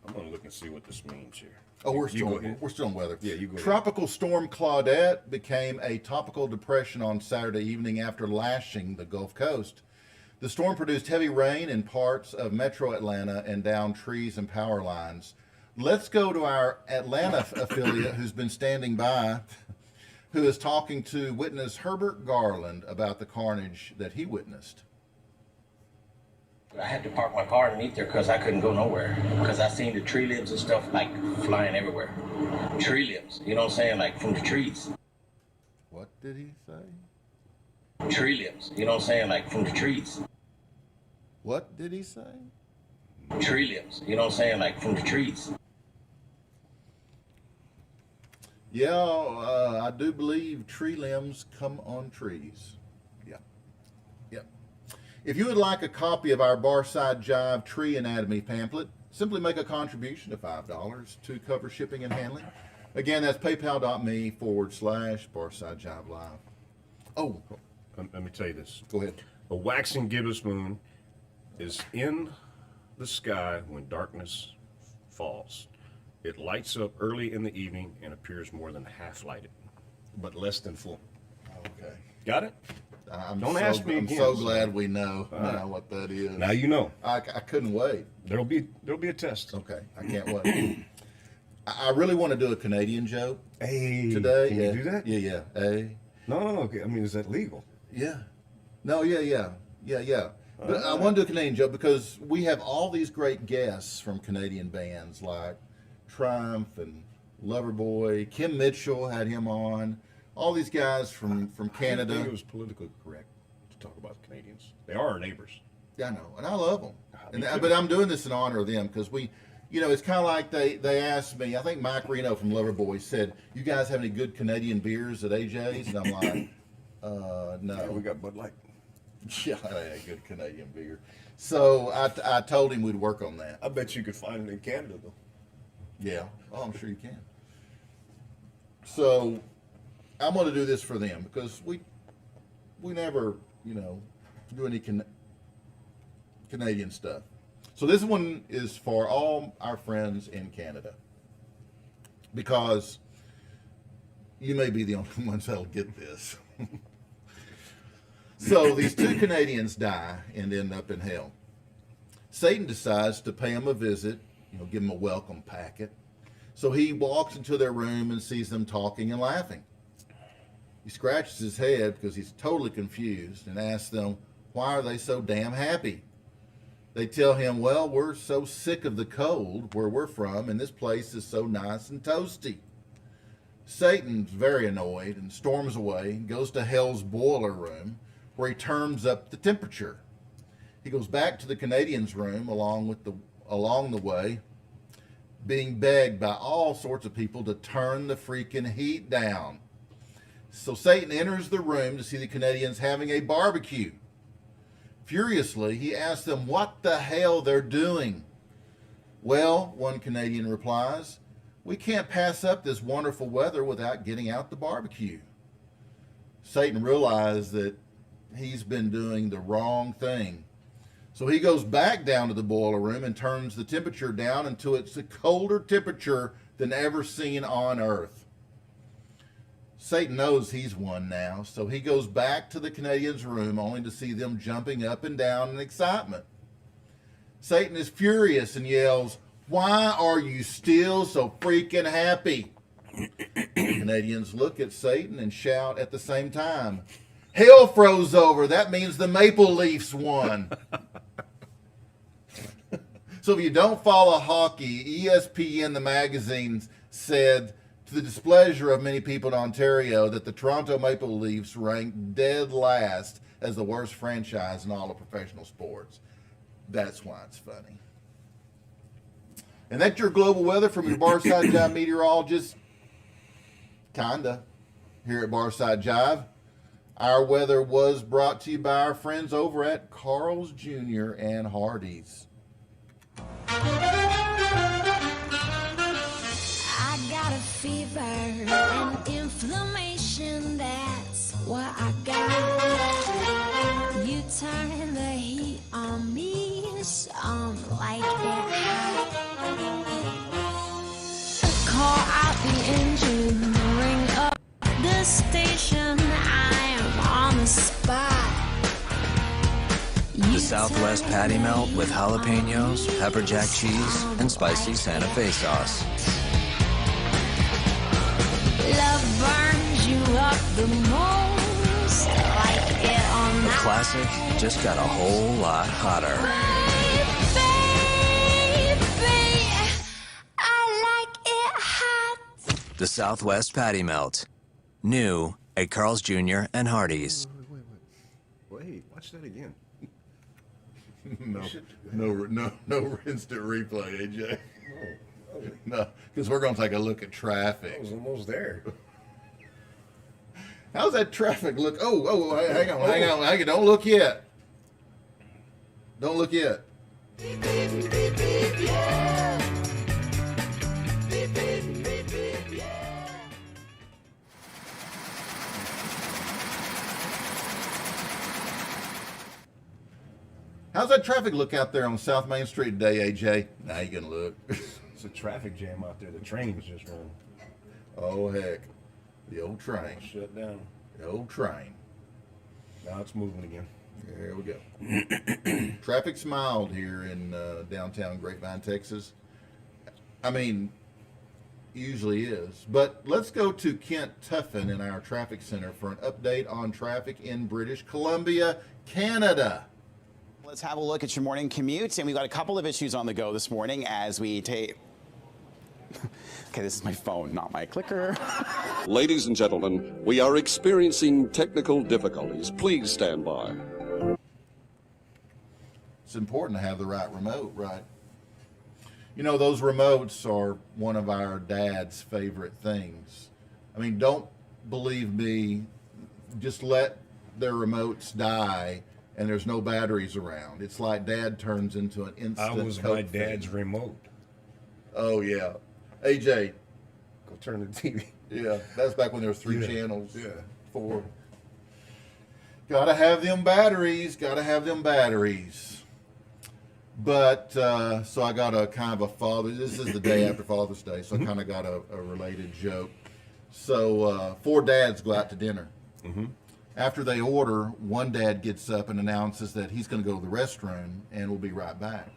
I'm gonna look and see what this means here. Oh, You go ahead. we're still on weather. Yeah, you go ahead. Tropical Storm Claudette became a topical depression on Saturday evening after lashing the Gulf Coast. The storm produced heavy rain in parts of metro Atlanta and downed trees and power lines. Let's go to our Atlanta affiliate who's been standing by, who is talking to witness Herbert Garland about the carnage that he witnessed. I had to park my car underneath there because I couldn't go nowhere. Because I seen the tree limbs and stuff like flying everywhere. Tree limbs, you know what I'm saying? Like from the trees. What did he say? Tree limbs, you know what I'm saying? Like from the trees. What did he say? Tree limbs, you know what I'm saying? Like from the trees. Yeah, I do believe tree limbs come on trees. Yeah. Yeah. If you would like a copy of our Barside Jive Tree Anatomy pamphlet, simply make a contribution of $5 to cover shipping and handling. Again, that's paypal.me/Barside Jive Live. Oh, let me tell you this. go ahead. A waxing gibbous moon is in the sky when darkness falls. It lights up early in the evening and appears more than half lighted, but less than full. Okay. Got it? Don't ask me I'm again, so son. glad we know now what that is. Now you know. I couldn't wait. There'll be a test. Okay, I can't wait. I really want to do a Canadian joke Hey, today. can Yeah. you do that? Yeah. Hey. No. Okay. I mean, is that legal? Yeah. No, yeah. But I want to do a Canadian joke because we have all these great guests from Canadian bands like Triumph and Loverboy. Kim Mitchell had him on. All these guys from I Canada. think it was politically correct to talk about the Canadians. They are our neighbors. Yeah, I know, and I love them. Me too. But I'm doing this in honor of them because we, it's kind of like they asked me. I think Mike Reno from Loverboy said, "You guys have any good Canadian beers at AJ's?" And I'm like, "No." Yeah, we got Bud Light. Yeah, I had a good Canadian beer. So I told him we'd work on that. I bet you could find it in Canada, though. Yeah. Oh, I'm sure you can. So I'm going to do this for them because we never, do any Canadian stuff. So this one is for all our friends in Canada because you may be the only ones that'll get this. So these two Canadians die and end up in hell. Satan decides to pay them a visit, give them a welcome packet. So he walks into their room and sees them talking and laughing. He scratches his head because he's totally confused and asks them, why are they so damn happy? They tell him, well, we're so sick of the cold where we're from, and this place is so nice and toasty. Satan's very annoyed and storms away and goes to hell's boiler room where he turns up the temperature. He goes back to the Canadians' room along the way, being begged by all sorts of people to turn the freaking heat down. So Satan enters the room to see the Canadians having a barbecue. Furiously, he asks them what the hell they're doing. Well, one Canadian replies, we can't pass up this wonderful weather without getting out the barbecue. Satan realized that he's been doing the wrong thing. So he goes back down to the boiler room and turns the temperature down until it's a colder temperature than ever seen on Earth. Satan knows he's won now, so he goes back to the Canadians' room only to see them jumping up and down in excitement. Satan is furious and yells, why are you still so freaking happy? The Canadians look at Satan and shout at the same time, hell froze over. That means the Maple Leafs won. So if you don't follow hockey, ESPN, the magazine, said to the displeasure of many people in Ontario that the Toronto Maple Leafs ranked dead last as the worst franchise in all of professional sports. That's why it's funny. And that's your global weather from your Barside Jive meteorologist. Kinda. Here at Barside Jive. Our weather was brought to you by our friends over at Carl's Jr. and Hardee's. I fever and inflammation, that's what I got. You turn the heat on me, so I'm like it hot. Call out the engine, ring up the station, I am on the spot. The Southwest Patty Melt with jalapenos, pepper jack cheese, and spicy Santa Fe sauce. Love burns you up the most, like it or The not. classic just got a whole lot hotter. Baby, I like it hot. The Southwest Patty Melt. New at Carl's Jr. and Hardee's. Wait, watch that again. No instant replay, AJ. Oh, No, because we're going to take a look at traffic. I was almost there. How's that traffic look? Oh, hang on. Don't look yet. Don't look yet. How's that traffic look out there on South Main Street today, AJ? Now you can look. It's a traffic jam out there. The train's just run. Oh, heck. The old train. Shut down. The old train. Now it's moving again. There we go. Traffic's mild here in downtown Grapevine, Texas. I mean, usually is. But let's go to Kent Tuffin in our traffic center for an update on traffic in British Columbia, Canada. Let's have a look at your morning commute, and we've got a couple of issues on the go this morning as we take... Okay, this is my phone, not my clicker. Ladies and gentlemen, we are experiencing technical difficulties. Please stand by. It's important to have the right remote, right? You know, those remotes are one of our dad's favorite things. I mean, don't believe me, just let their remotes die and there's no batteries around. It's like Dad turns into an instant I was Coke my dad's fan. remote. Oh, yeah. AJ. Go turn the TV. Yeah, that's back when there was 3 Yeah. channels. Yeah. 4. Gotta have them batteries. Gotta have them batteries. But, so I got a kind of a father, this is the day after Father's Day, so I kind of got a related joke. So, 4 dads go out to dinner. Mm-hmm. After they order, one dad gets up and announces that he's going to go to the restroom and will be right back.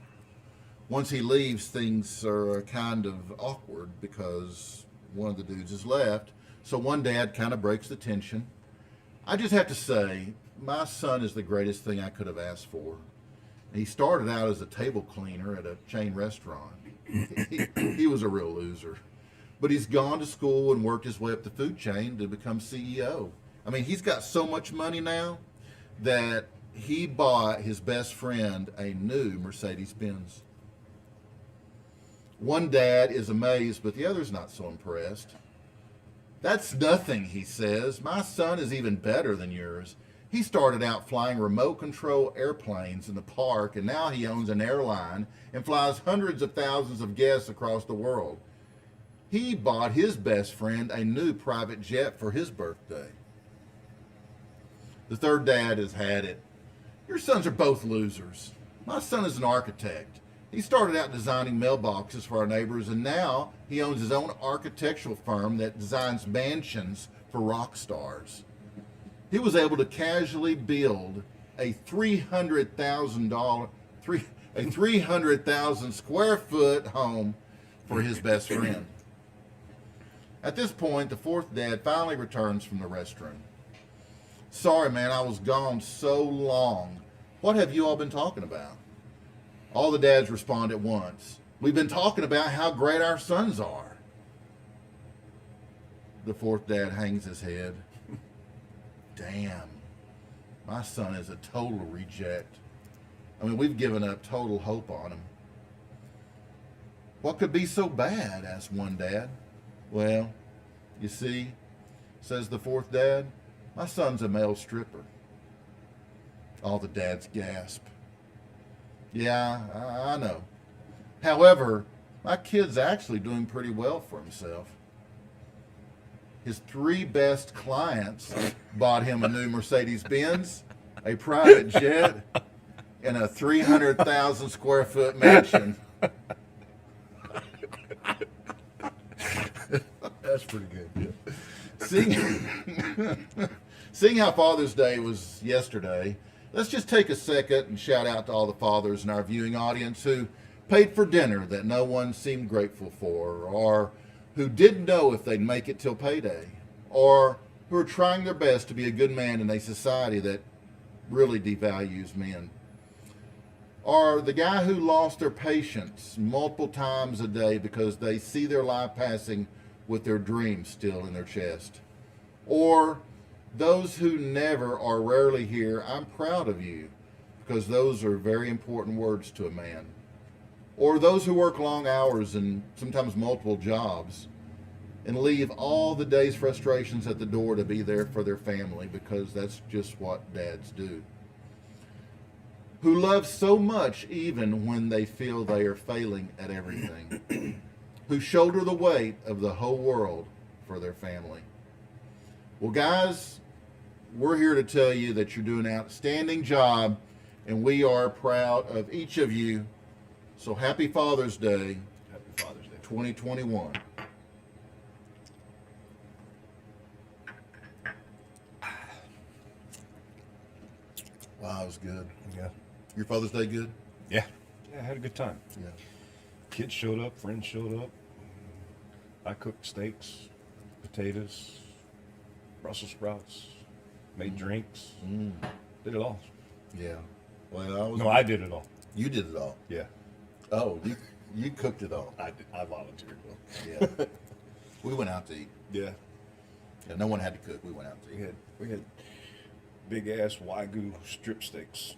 Once he leaves, things are kind of awkward because one of the dudes has left. So one dad kind of breaks the tension. I just have to say, my son is the greatest thing I could have asked for. He started out as a table cleaner at a chain restaurant. He was a real loser. But he's gone to school and worked his way up the food chain to become CEO. I mean, he's got so much money now that he bought his best friend a new Mercedes-Benz. One dad is amazed, but the other's not so impressed. That's nothing, he says. My son is even better than yours. He started out flying remote control airplanes in the park, and now he owns an airline and flies hundreds of thousands of guests across the world. He bought his best friend a new private jet for his birthday. The third dad has had it. Your sons are both losers. My son is an architect. He started out designing mailboxes for our neighbors, and now he owns his own architectural firm that designs mansions for rock stars. He was able to casually build a 300,000 square foot home for his best friend. At this point, the fourth dad finally returns from the restroom. Sorry, man, I was gone so long. What have you all been talking about? All the dads respond at once. We've been talking about how great our sons are. The fourth dad hangs his head. Damn, my son is a total reject. I mean, we've given up total hope on him. What could be so bad? Asked one dad. Well, you see, says the fourth dad, my son's a male stripper. All the dads gasp. Yeah, I know. However, my kid's actually doing pretty well for himself. his 3 best clients bought him a new Mercedes-Benz, a private jet, and a 300,000 square foot mansion. That's pretty good. Yeah. Seeing how Father's Day was yesterday, let's just take a second and shout out to all the fathers in our viewing audience who paid for dinner that no one seemed grateful for, or who didn't know if they'd make it till payday, or who are trying their best to be a good man in a society that really devalues men. Or the guy who lost their patience multiple times a day because they see their life passing with their dreams still in their chest. Or those who never or rarely hear, "I'm proud of you," because those are very important words to a man. Or those who work long hours and sometimes multiple jobs and leave all the day's frustrations at the door to be there for their family, because that's just what dads do. Who love so much even when they feel they are failing at everything. Who shoulder the weight of the whole world for their family. Well, guys, we're here to tell you that you're doing an outstanding job, and we are proud of each of you. So happy Father's Day. Happy Father's Day 2021. Wow, it was good. Yeah. Your Father's Day good? Yeah. Yeah, I had a good time. Yeah. Kids showed up, friends showed up. I cooked steaks, potatoes, Brussels sprouts, made drinks, did it all. Yeah. Well, I did it all. You did it all. Yeah. Oh, you cooked it all. I volunteered. Yeah. We went out to eat. Yeah. Yeah. No one had to cook. We went out to eat. We had big ass Wagyu strip steaks.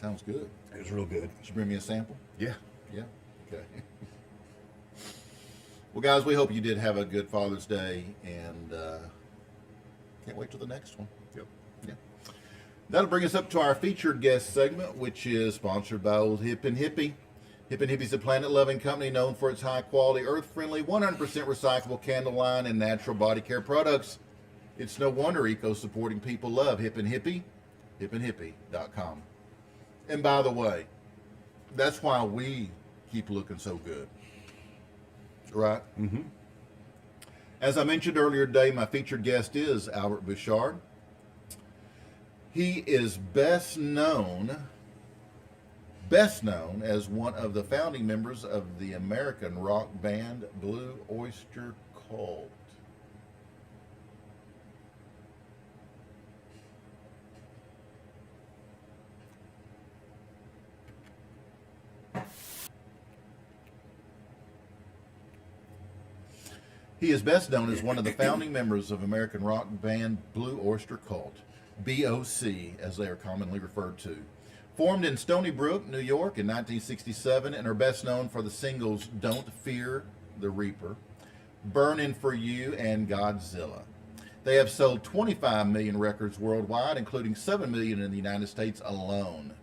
Sounds good. It was real good. Did you bring me a sample? Yeah. Yeah. Okay. Well, guys, we hope you did have a good Father's Day, and can't wait till the next one. Yep. Yeah. That'll bring us up to our featured guest segment, which is sponsored by Old Hip and Hippie. Hip and Hippie is a planet-loving company known for its high-quality, earth-friendly, 100% recyclable candle line and natural body care products. It's no wonder eco-supporting people love Hip and Hippie, hipandhippie.com. And by the way, that's why we keep looking so good. Right? Mm-hmm. As I mentioned earlier today, my featured guest is Albert Bouchard. He is best known as one of the founding members of the American rock band Blue Oyster Cult. He is best known as one of the founding members of American rock band Blue Oyster Cult, BOC, as they are commonly referred to. Formed in Stony Brook, New York in 1967, and are best known for the singles Don't Fear the Reaper, Burnin' For You, and Godzilla. They have sold 25 million records worldwide, including 7 million in the United States alone.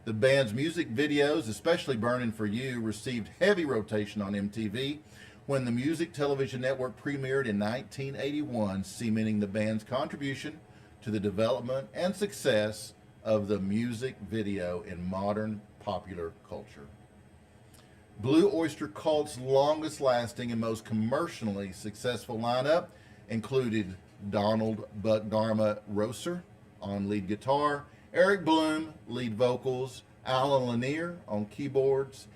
The band's music videos, especially Burnin' For You, received heavy rotation on MTV when the Music Television Network premiered in 1981, cementing the band's contribution to the development and success of the music video in modern popular culture. Blue Oyster Cult's longest lasting and most commercially successful lineup included Donald Buck Dharma Rosser on lead guitar, Eric Bloom, lead vocals, Alan Lanier on keyboards,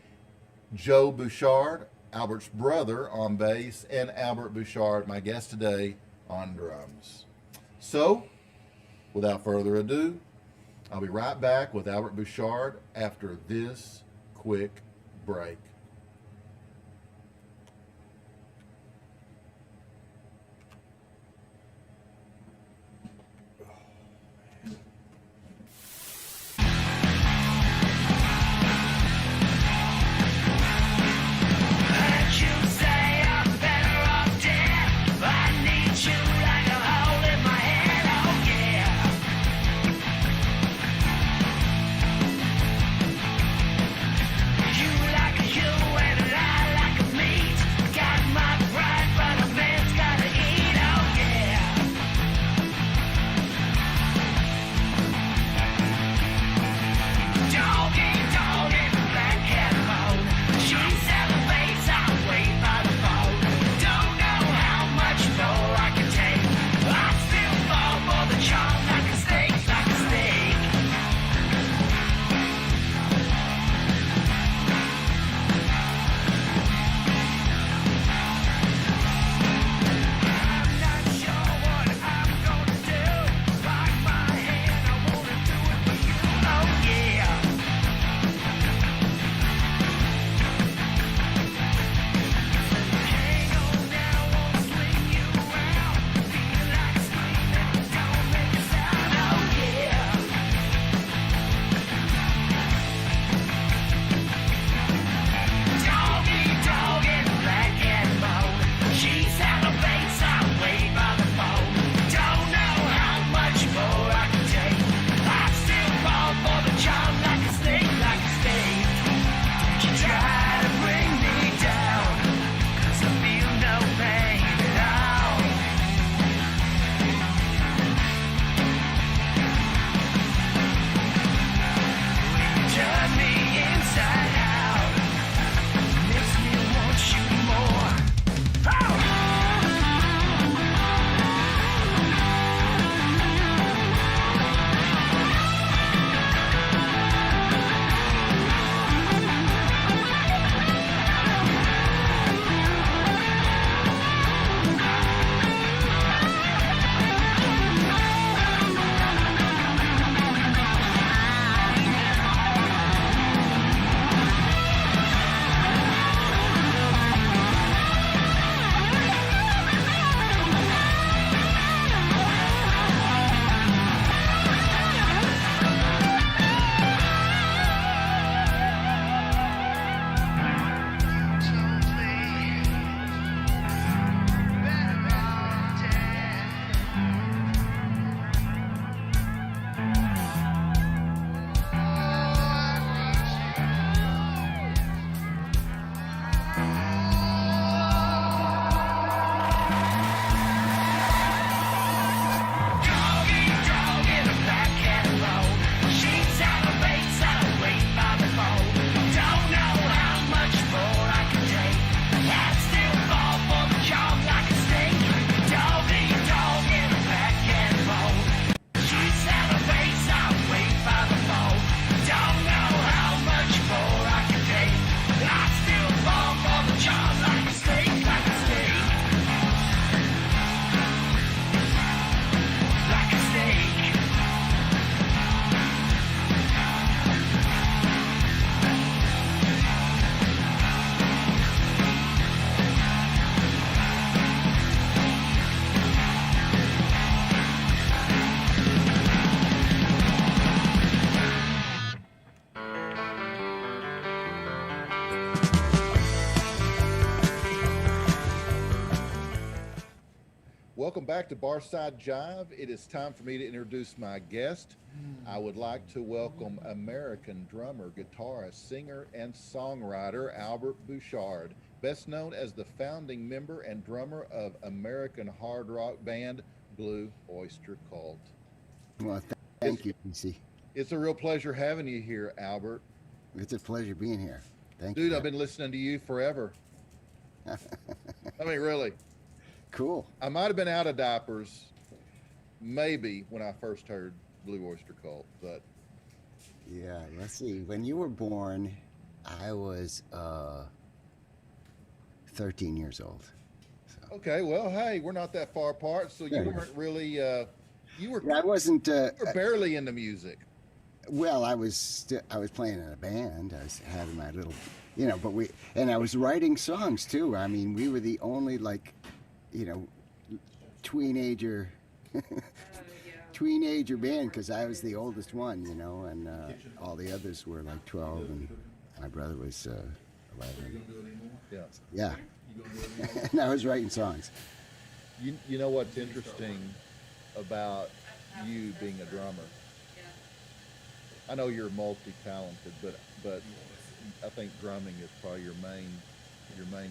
Joe Bouchard, Albert's brother, on bass, and Albert Bouchard, my guest today, on drums. So, without further ado, I'll be right back with Albert Bouchard after this quick break. You like a welcome back to Barside Jive. It is time for me to introduce my guest. I would like to welcome American drummer, guitarist, singer, and songwriter Albert Bouchard, best known as the founding member and drummer of American hard rock band Blue Oyster Cult. Well, thank you, PC. It's a real pleasure having you here, Albert. It's a pleasure being here. Thank you. Dude, I've been listening to you forever. I mean, really. Cool. I might have been out of diapers maybe when I first heard Blue Oyster Cult, but yeah, let's see. When you were born, I was 13 years old. So. Okay, well, hey, we're not that far apart, so you weren't really you were I wasn't you were barely into music. Well, I was playing in a band. I was having my little, but I was writing songs too. I mean, we were the only teenager band, because I was the oldest one, and all the others were like 12, and my brother was 11. Yeah. And I was writing songs. You know what's interesting about you being a drummer? I know you're multi-talented, but I think drumming is probably your main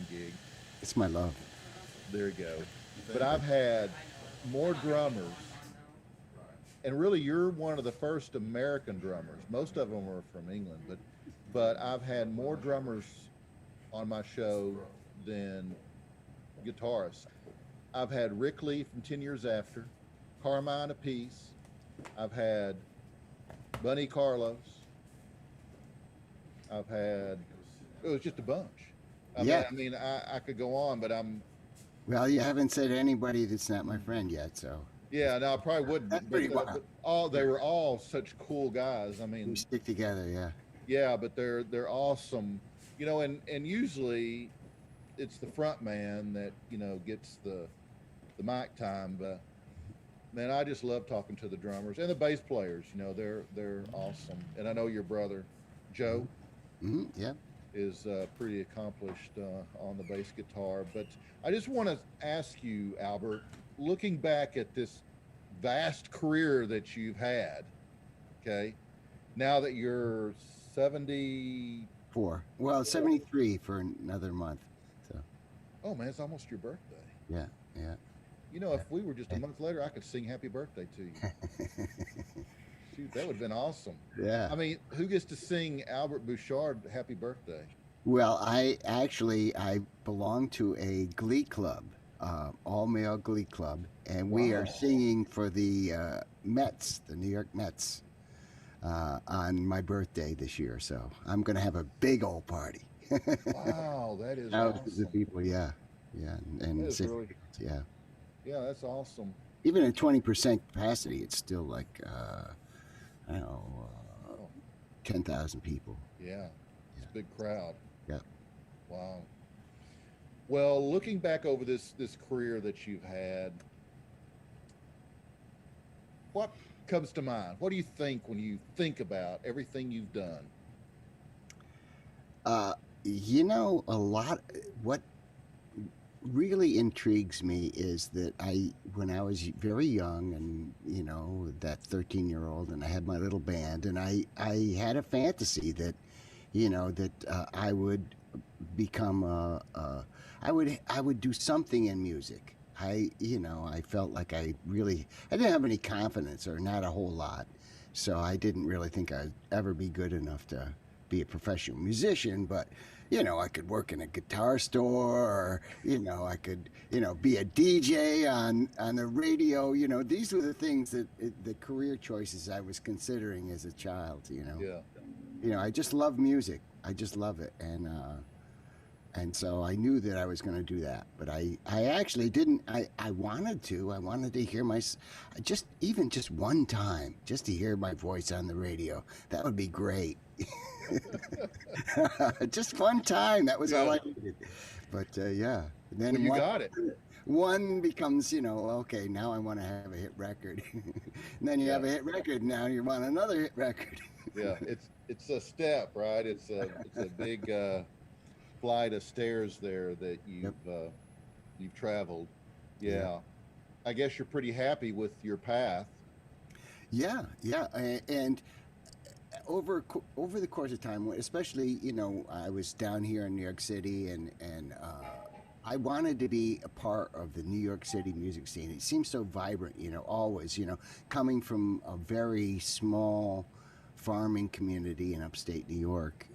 gig. It's my love. There you go. But I've had more drummers, and really you're one of the first American drummers. Most of them are from England, but I've had more drummers on my show than guitarists. I've had Rick Lee from 10 Years After, Carmine Apiece. I've had Bunny Carlos. I've had, it was just a bunch. I mean, I could go on, but Well, you haven't said anybody that's not my friend yet, so. Yeah, no, I probably wouldn't. That's pretty wild. They were all such cool guys. I mean, we stick together, yeah. Yeah, but they're awesome, and usually it's the front man that gets the mic time, but man, I just love talking to the drummers and the bass players. They're awesome, and I know your brother Joe is pretty accomplished on the bass guitar. But I just want to ask you, Albert, looking back at this vast career that you've had, okay, now that you're 74, well, 73 for another month, so. Oh man, it's almost your birthday. Yeah. If we were just a month later, I could sing happy birthday to you. Shoot, that would have been awesome. Yeah. I mean, who gets to sing Albert Bouchard happy birthday? Well, I belong to a glee club, all-male glee club, and we are singing for the Mets, the New York Mets, on my birthday this year. So I'm going to have a big old party. Wow, that is awesome. The people, yeah, and that is really, yeah. Yeah, that's awesome. Even at 20% capacity, it's still like, I don't know, 10,000 people. Yeah, it's a big crowd. Yeah. Wow. Well, looking back over this career that you've had, what comes to mind? What do you think when you think about everything you've done? A lot. What really intrigues me is that when I was very young, and that 13-year-old, and I had my little band, and I had a fantasy that I would become I would do something in music. I felt like I didn't have any confidence, or not a whole lot, so I didn't really think I'd ever be good enough to be a professional musician. But I could work in a guitar store, or I could be a DJ on the radio. These were the things that the career choices I was considering as a child. Yeah. I just love music. I just love it, and so I knew that I was going to do that. But I actually didn't. I wanted to hear just one time, just to hear my voice on the radio. That would be great. Just one time. That was all I needed. But yeah. And then you got it. One becomes, okay, now I want to have a hit record. And then you have a hit record. Now you want another hit record. Yeah, it's a step, right? It's a big flight of stairs there that you've traveled. Yeah. I guess you're pretty happy with your path. Yeah, yeah, and over the course of time, especially I was down here in New York City, and I wanted to be a part of the New York City music scene. It seems so vibrant, always, coming from a very small farming community in upstate New York,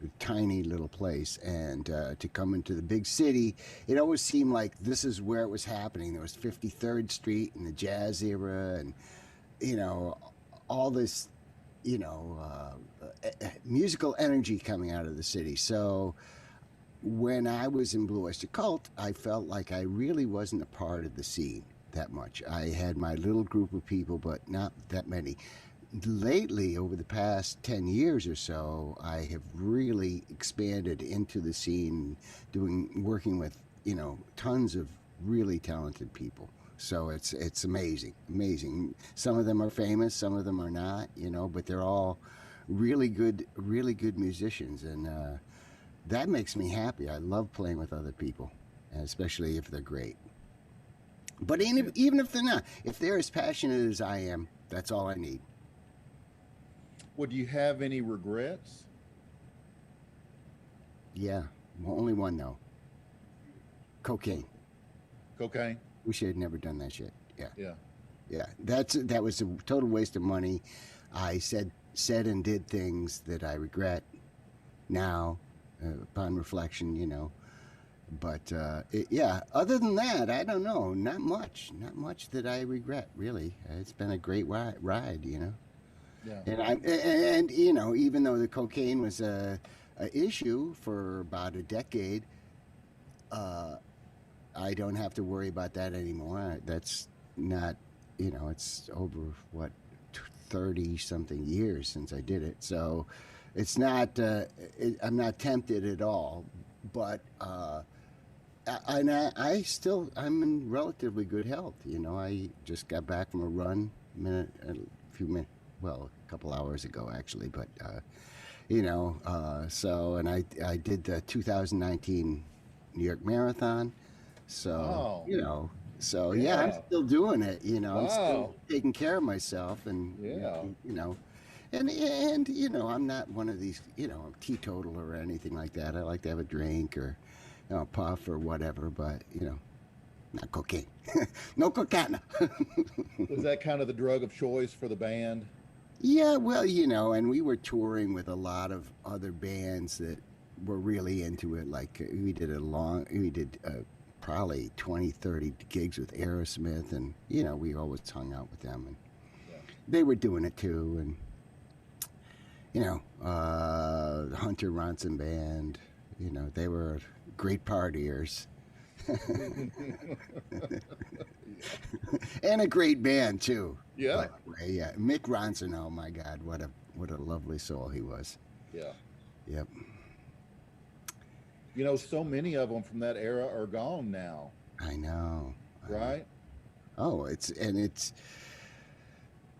a tiny little place, and to come into the big city, it always seemed like this is where it was happening. There was 53rd Street in the jazz era, and all this musical energy coming out of the city. So when I was in Blue Oyster Cult, I felt like I really wasn't a part of the scene that much. I had my little group of people, but not that many. Lately, over the past 10 years or so, I have really expanded into the scene, working with, tons of really talented people. So it's amazing. Some of them are famous, some of them are not, but they're all really good musicians, and that makes me happy. I love playing with other people, especially if they're great. But even if they're not, if they're as passionate as I am, that's all I need. Would you have any regrets? Yeah, well, only one though. Cocaine. Wish I had never done that shit. Yeah. That was a total waste of money. I said and did things that I regret now, upon reflection, But other than that, I don't know. Not much that I regret, really. It's been a great ride, Yeah. And even though the cocaine was a issue for about a decade, I don't have to worry about that anymore. That's not, it's over 30 something years since I did it. So it's not, I'm not tempted at all, but, I'm in relatively good health. I just got back from a run a couple hours ago actually, but, so, and I did the 2019 New York Marathon. So, I'm still doing it, I'm still taking care of myself, and, and I'm not one of these, I'm teetotal or anything like that. I like to have a drink or, puff or whatever, but, not cocaine. No cocaine. Was that kind of the drug of choice for the band? Yeah, well, and we were touring with a lot of other bands that were really into it. Like we did probably 20, 30 gigs with Aerosmith, and we always hung out with them, and they were doing it too, and the Hunter Ronson band, they were great partiers. And a great band too. Yeah. Yeah. Mick Ronson, oh my God, what a lovely soul he was. Yeah. Yep. So many of them from that era are gone now. I know. Right?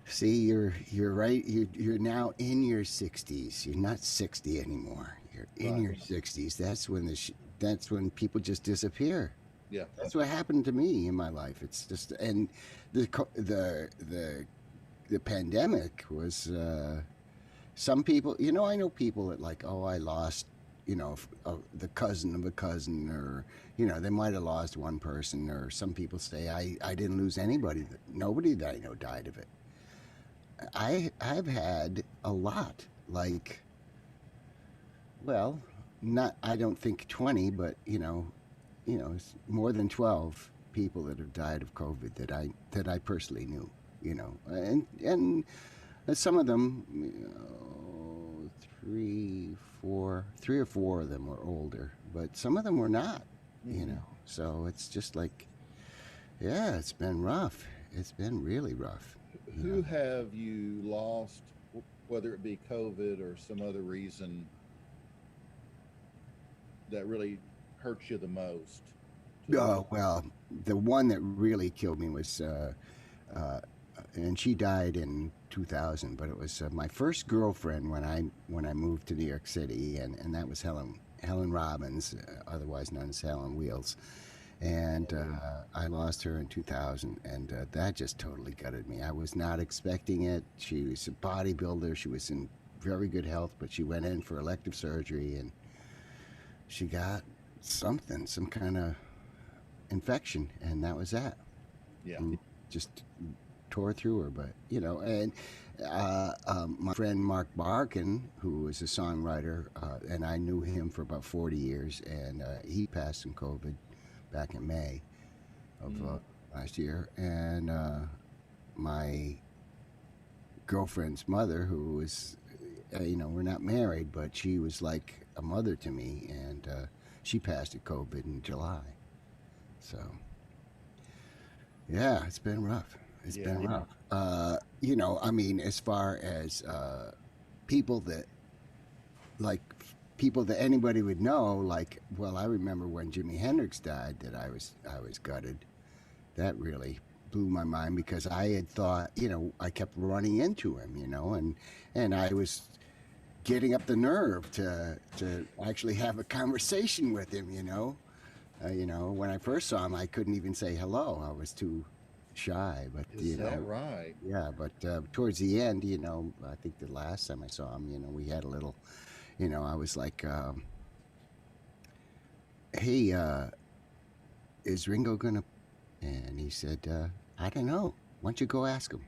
See, you're right. You're now in your 60s. You're not 60 anymore. You're in your 60s. That's when people just disappear. Yeah. That's what happened to me in my life. It's just, and the pandemic was, some people, I know people that like, oh, I lost, the cousin of a cousin, or, they might have lost one person, or some people say, I didn't lose anybody, nobody that I know died of it. I've had a lot, like, well, not, I don't think 20, but, it's more than 12 people that have died of COVID that I personally knew, and some of them, three or four of them were older, but some of them were not, so it's just like, yeah, it's been rough. It's been really rough. Who have you lost, whether it be COVID or some other reason, that really hurts you the most? Oh, well, the one that really killed me was, and she died in 2000, but it was my first girlfriend when I moved to New York City, and that was Helen Robbins, otherwise known as Helen Wheels. And I lost her in 2000, and that just totally gutted me. I was not expecting it. She was a bodybuilder. She was in very good health, but she went in for elective surgery, and she got some kind of infection, and that was that. Yeah. And just tore through her. But, and my friend Mark Barkin, who was a songwriter, and I knew him for about 40 years, and he passed from COVID back in May of last year. And my girlfriend's mother, who was, we're not married, but she was like a mother to me, and she passed of COVID in July. So, yeah, it's been rough. It's been rough. As far as people that anybody would know, I remember when Jimi Hendrix died, that I was gutted. That really blew my mind, because I had thought, I kept running into him, and I was getting up the nerve to actually have a conversation with him, when I first saw him, I couldn't even say hello. I was too shy, but Is that right? Yeah, but towards the end, I think the last time I saw him, we had a little, I was like, hey, is Ringo gonna? And he said, I don't know. Why don't you go ask him?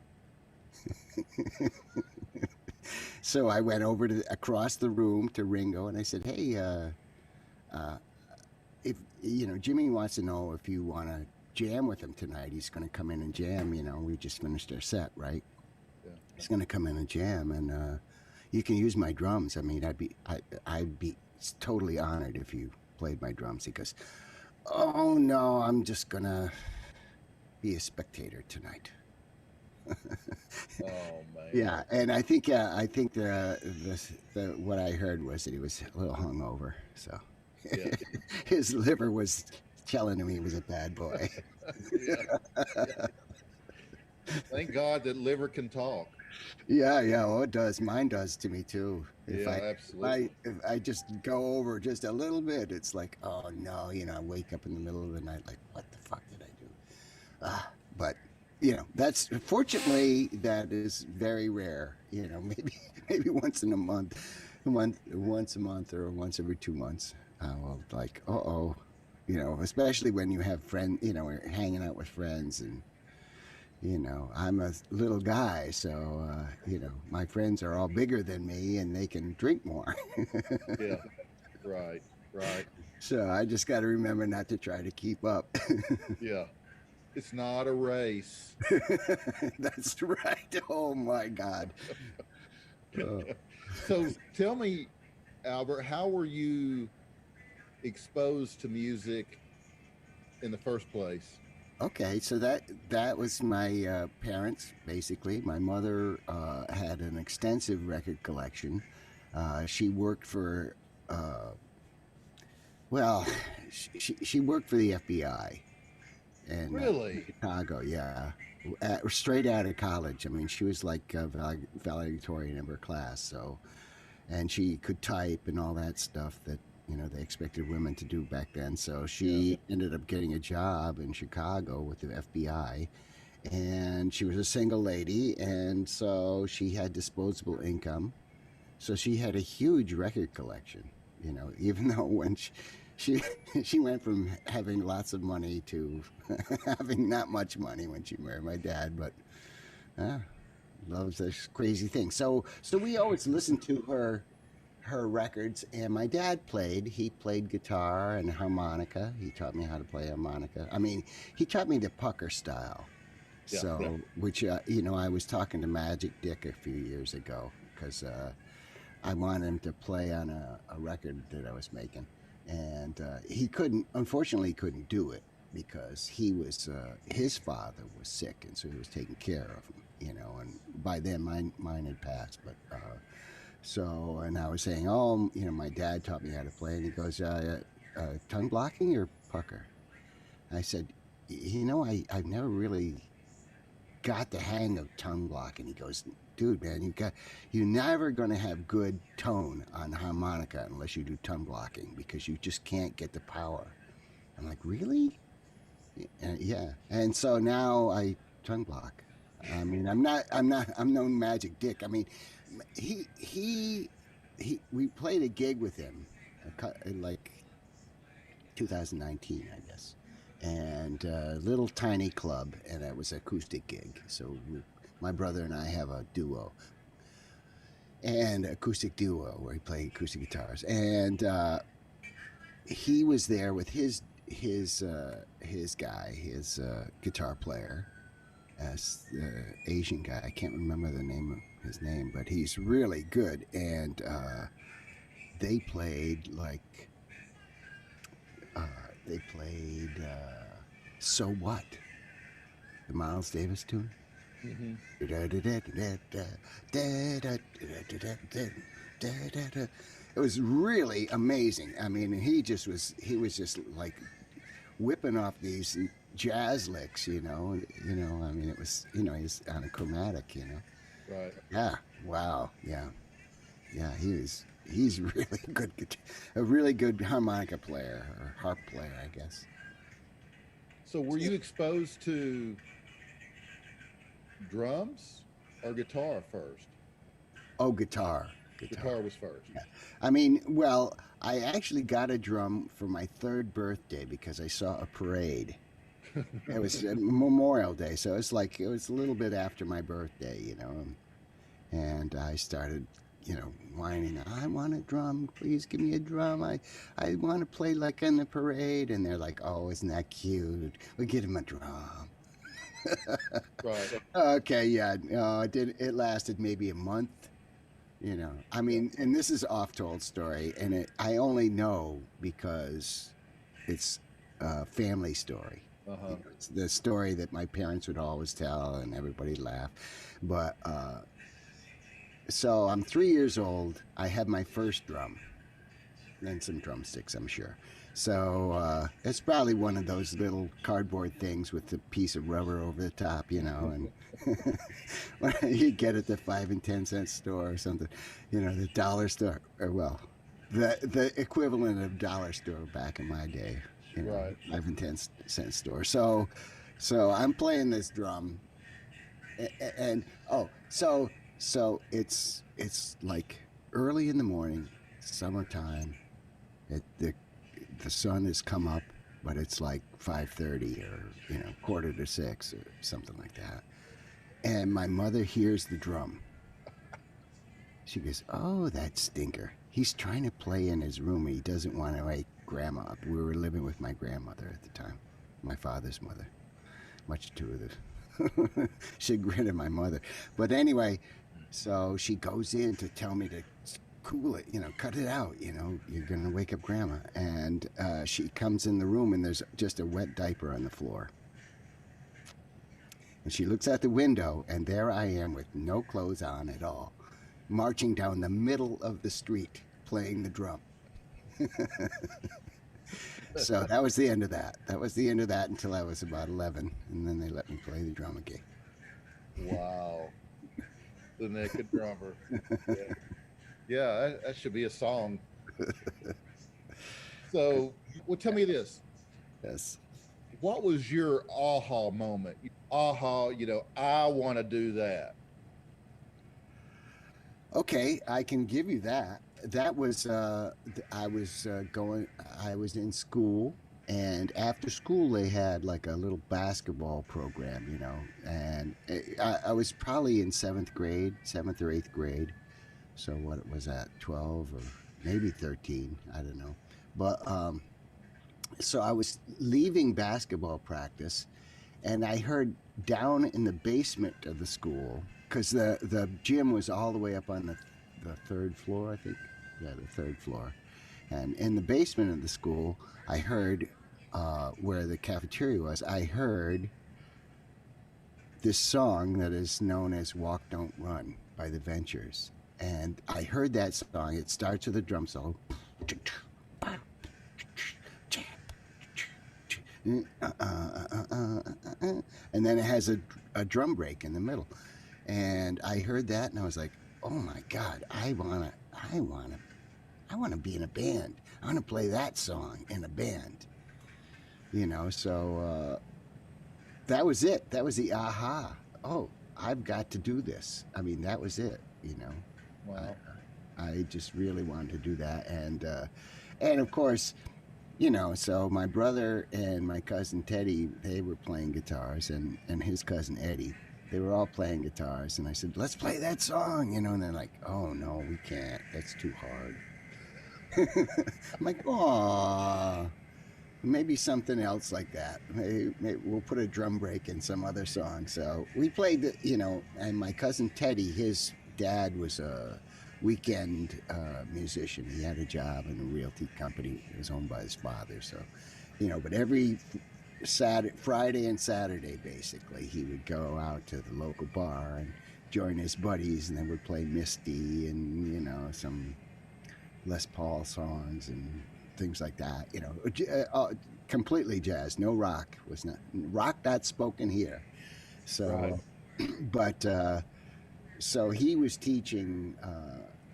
So I went over across the room to Ringo, and I said, hey, if Jimmy wants to know if you want to jam with him tonight. He's going to come in and jam. We just finished our set, right? Yeah. He's going to come in and jam, and you can use my drums. I mean, I'd be totally honored if you played my drums. He goes, oh no, I'm just gonna be a spectator tonight. Oh man. Yeah, and I think the what I heard was that he was a little hungover, so Yeah. his liver was telling him he was a bad boy. Yeah. Thank God that liver can talk. Yeah, oh, it does. Mine does to me too. Absolutely. If I just go over just a little bit, it's like, oh no, I wake up in the middle of the night like, what the fuck did I do? But that's fortunately that is very rare. Maybe once in a month, once a month or once every 2 months. Well, like, especially when you have friends, we're hanging out with friends, and I'm a little guy, so my friends are all bigger than me, and they can drink more. Yeah, right. So I just got to remember not to try to keep up. Yeah, it's not a race. That's right. Oh my God. So tell me, Albert, how were you exposed to music in the first place? Okay, so that was my parents, basically. My mother had an extensive record collection. She worked for, she worked for the FBI in Really? Chicago, yeah. Straight out of college. I mean, she was like valedictorian of her class, so, and she could type and all that stuff that they expected women to do back then. So she ended up getting a job in Chicago with the FBI, and she was a single lady, and so she had disposable income. So she had a huge record collection, even though when she went from having lots of money to having not much money when she married my dad, but loves this crazy thing. So we always listened to her records, and my dad played guitar and harmonica. He taught me how to play harmonica. I mean, he taught me the pucker style. Yeah, so yeah. Which I was talking to Magic Dick a few years ago, because I wanted him to play on a record that I was making, and he unfortunately couldn't do it, because he was his father was sick, and so he was taking care of him, and by then mine had passed, but so, and I was saying, my dad taught me how to play, and he goes, tongue blocking or pucker? I said, I've never really got the hang of tongue blocking. He goes, dude, man, you're never going to have good tone on harmonica unless you do tongue blocking, because you just can't get the power. I'm like, really? Yeah, and so now I tongue block. I mean, I'm no Magic Dick. I mean, we played a gig with him, in like 2019, I guess, and a little tiny club, and it was an acoustic gig. So my brother and I have a duo, and acoustic duo where he played acoustic guitars, and he was there with his guy, his guitar player, as the Asian guy. I can't remember his name, but he's really good. And they played So What, the Miles Davis tune. It was really amazing. I mean, he was just like whipping off these jazz licks, you know. I mean, it was, he's on a chromatic, Right. Yeah. Wow. Yeah. He's really good, a really good harmonica player or harp player, I guess. So were you exposed to drums or guitar first? Oh, guitar. Guitar was first. Yeah. I mean, well, I actually got a drum for my 3rd birthday because I saw a parade. It was Memorial Day, so it was a little bit after my birthday, and I started, whining, I want a drum, please give me a drum. I want to play like in the parade. And they're like, oh, isn't that cute? We'll get him a drum. Right. Okay, yeah. No, it lasted maybe a month. I mean, and this is oft-told story, and I only know because it's a family story. Uh-huh. It's the story that my parents would always tell, and everybody laugh. But so I'm 3 years old. I had my first drum, and some drumsticks, I'm sure. So it's probably one of those little cardboard things with a piece of rubber over the top, and you get at the 5 and 10 cent store or something, the dollar store, or well, the equivalent of dollar store back in my day, right. 5 and 10 cent store. So I'm playing this drum, and so it's like early in the morning, summertime. The sun has come up, but it's like 5:30 or 5:45 or something like that. And my mother hears the drum. She goes, "Oh, that stinker. He's trying to play in his room and he doesn't want to wake Grandma up." We were living with my grandmother at the time, my father's mother, much to the chagrin of my mother. But anyway, so she goes in to tell me to cool it, cut it out, you're going to wake up Grandma. And she comes in the room and there's just a wet diaper on the floor. And she looks out the window and there I am with no clothes on at all, marching down the middle of the street playing the drum. So that was the end of that. That was the end of that until I was about 11, and then they let me play the drum again. Wow. The naked drummer. Yeah, that should be a song. So, well, tell me this. Yes. What was your aha moment? Aha, I want to do that. Okay, I can give you that. That was I was in school, and after school they had like a little basketball program, and I was probably in 7th or 8th grade. So what was that, 12 or maybe 13? I don't know. But so I was leaving basketball practice, and I heard down in the basement of the school, because the gym was all the way up on the 3rd floor, I think. Yeah, the 3rd floor. And in the basement of the school, I heard where the cafeteria was, I heard this song that is known as Walk, Don't Run by the Ventures. And I heard that song. It starts with a drum solo. And then it has a drum break in the middle. And I heard that and I was like, oh my God, I wanna be in a band. I wanna play that song in a band. you know. So that was it. That was the aha. Oh, I've got to do this. I mean, that was it. You know. Wow. I just really wanted to do that, and of course, you know, so my brother and my cousin Teddy, they were playing guitars, and his cousin Eddie, they were all playing guitars, and I said, let's play that song, you know, and they're like, oh no, we can't, that's too hard. I'm like, oh, maybe something else like that. Maybe we'll put a drum break in some other song. So we played the, you know, and my cousin Teddy, his dad was a weekend musician. He had a job in a realty company. It was owned by his father. So, you know, but every Friday and Saturday, basically, he would go out to the local bar and join his buddies, and they would play Misty and, you know, some Les Paul songs and things like that. You know, completely jazz, no rock. Was not spoken here. So, but so he was teaching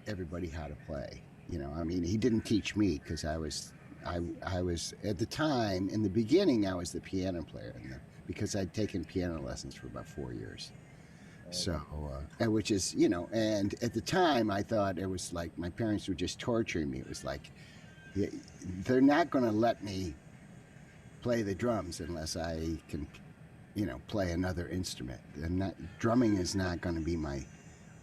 everybody how to play. You know, I mean, he didn't teach me because I was at the time, in the beginning, I was the piano player, because I'd taken piano lessons for about 4 years. So, which is, you know, and at the time I thought it was like my parents were just torturing me. It was like, they're not going to let me play the drums unless I can, you know, play another instrument. Drumming is not going to be my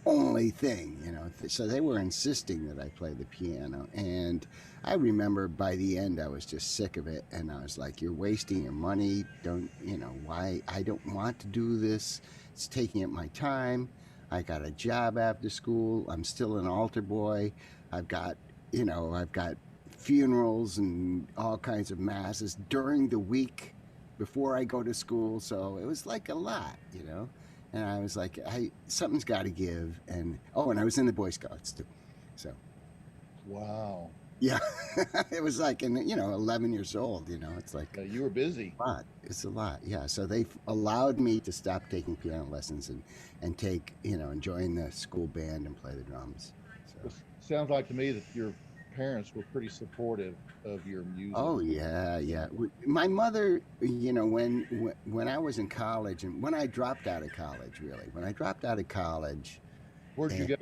only thing, you know. So they were insisting that I play the piano, and I remember by the end I was just sick of it, and I was like, you're wasting your money. Don't, you know, why? I don't want to do this. It's taking up my time. I got a job after school. I'm still an altar boy. I've got, you know, I've got funerals and all kinds of masses during the week before I go to school. So it was like a lot, you know. And I was like, something's got to give. And and I was in the Boy Scouts too. So, wow. Yeah, it was like, and you know, 11 years old. You know, it's like you were busy. A lot. It's a lot. Yeah. So they allowed me to stop taking piano lessons and take, you know, and join the school band and play the drums. So. It sounds like to me that your parents were pretty supportive of your music. Oh yeah, yeah. My mother, you know, when I was in college, and when I dropped out of college, really, where'd you go?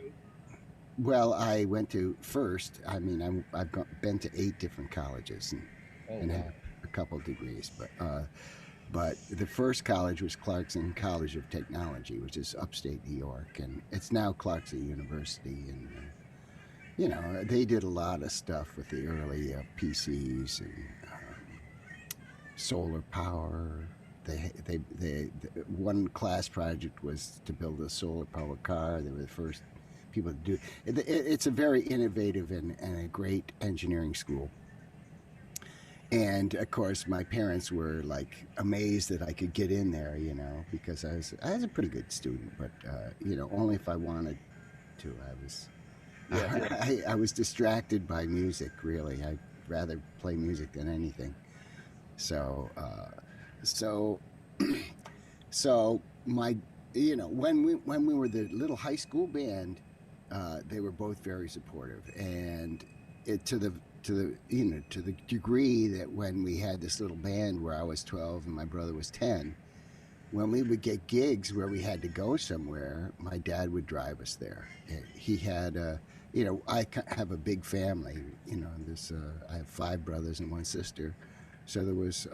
Well, I went to first. I mean, I've been to 8 different colleges and had a couple degrees, but the first college was Clarkson College of Technology, which is upstate New York, and it's now Clarkson University, and you know, they did a lot of stuff with the early PCs and solar power. They one class project was to build a solar powered car. They were the first people to do it. It's a very innovative and a great engineering school. And of course, my parents were like amazed that I could get in there, you know, because I was a pretty good student, but you know, only if I wanted to. I was distracted by music, really. I'd rather play music than anything. So my, you know, when we were the little high school band, they were both very supportive, and to the degree that when we had this little band where I was 12 and my brother was 10, when we would get gigs where we had to go somewhere, my dad would drive us there. He had you know, I have a big family. You know, I have 5 brothers and 1 sister, so there was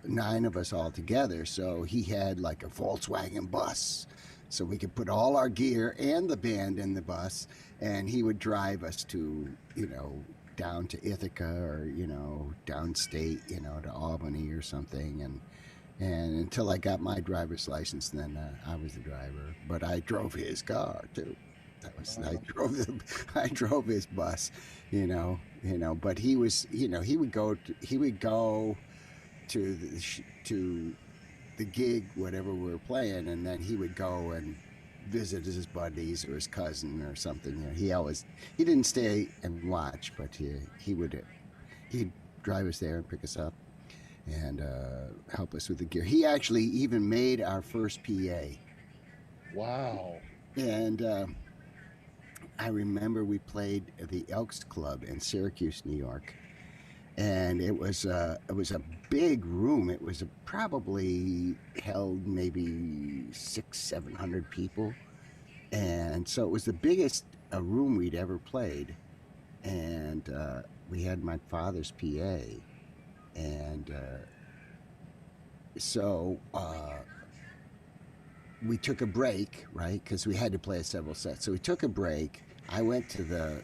9 of us all together. So he had like a Volkswagen bus, so we could put all our gear and the band in the bus, and he would drive us to, you know, down to Ithaca or, you know, downstate, you know, to Albany or something, and until I got my driver's license, then I was the driver. But I drove his car too. I drove his bus, you know. But he was, you know, he would go to the gig, whatever we were playing, and then he would go and visit his buddies or his cousin or something. You know, he didn't stay and watch, but he'd drive us there and pick us up and help us with the gear. He actually even made our first PA. Wow. And I remember we played at the Elks Club in Syracuse, New York, and it was a big room. It was probably held maybe 600-700 people, and so it was the biggest room we'd ever played. And we had my father's PA, and so we took a break, right? Because we had to play several sets. So we took a break. I went to the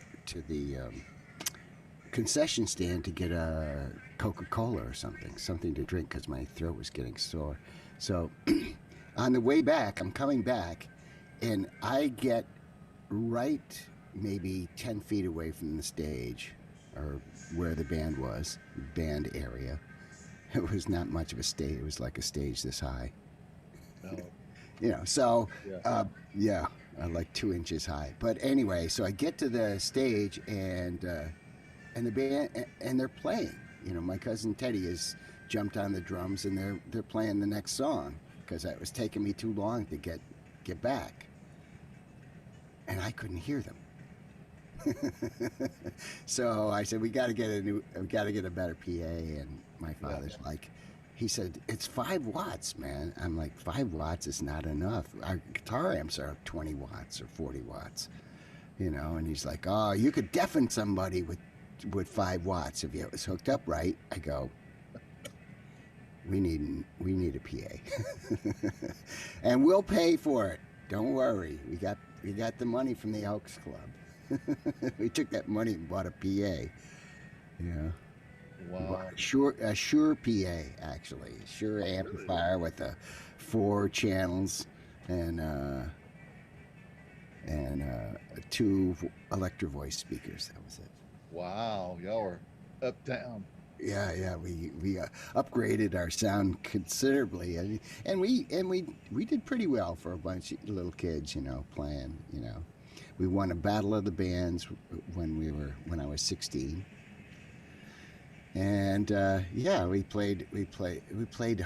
concession stand to get a Coca-Cola or something to drink, because my throat was getting sore. So on the way back, I'm coming back, and I get right maybe 10 feet away from the stage, or where the band was, band area. It was not much of a stage. It was like a stage this high. Oh. You know, so Yeah. like 2 inches high. But anyway, so I get to the stage, and the band, and they're playing. You know, my cousin Teddy has jumped on the drums, and they're playing the next song, because it was taking me too long to get back, and I couldn't hear them. So I said, we got to get a better PA. And my father's like, he said, it's 5 watts, man. I'm like, 5 watts is not enough. Our guitar amps are 20 watts or 40 watts, you know. And he's like, oh, you could deafen somebody with 5 watts if it was hooked up right. I go, we need a PA, and we'll pay for it. Don't worry. We got the money from the Elks Club. We took that money and bought a PA. Yeah. Wow. A Shure PA, actually. Shure amplifier with 4 channels and 2 Electro Voice speakers. That was it. Wow, y'all were uptown. Yeah, we upgraded our sound considerably, and we did pretty well for a bunch of little kids, you know, playing. You know, we won a battle of the bands when I was 16, and we played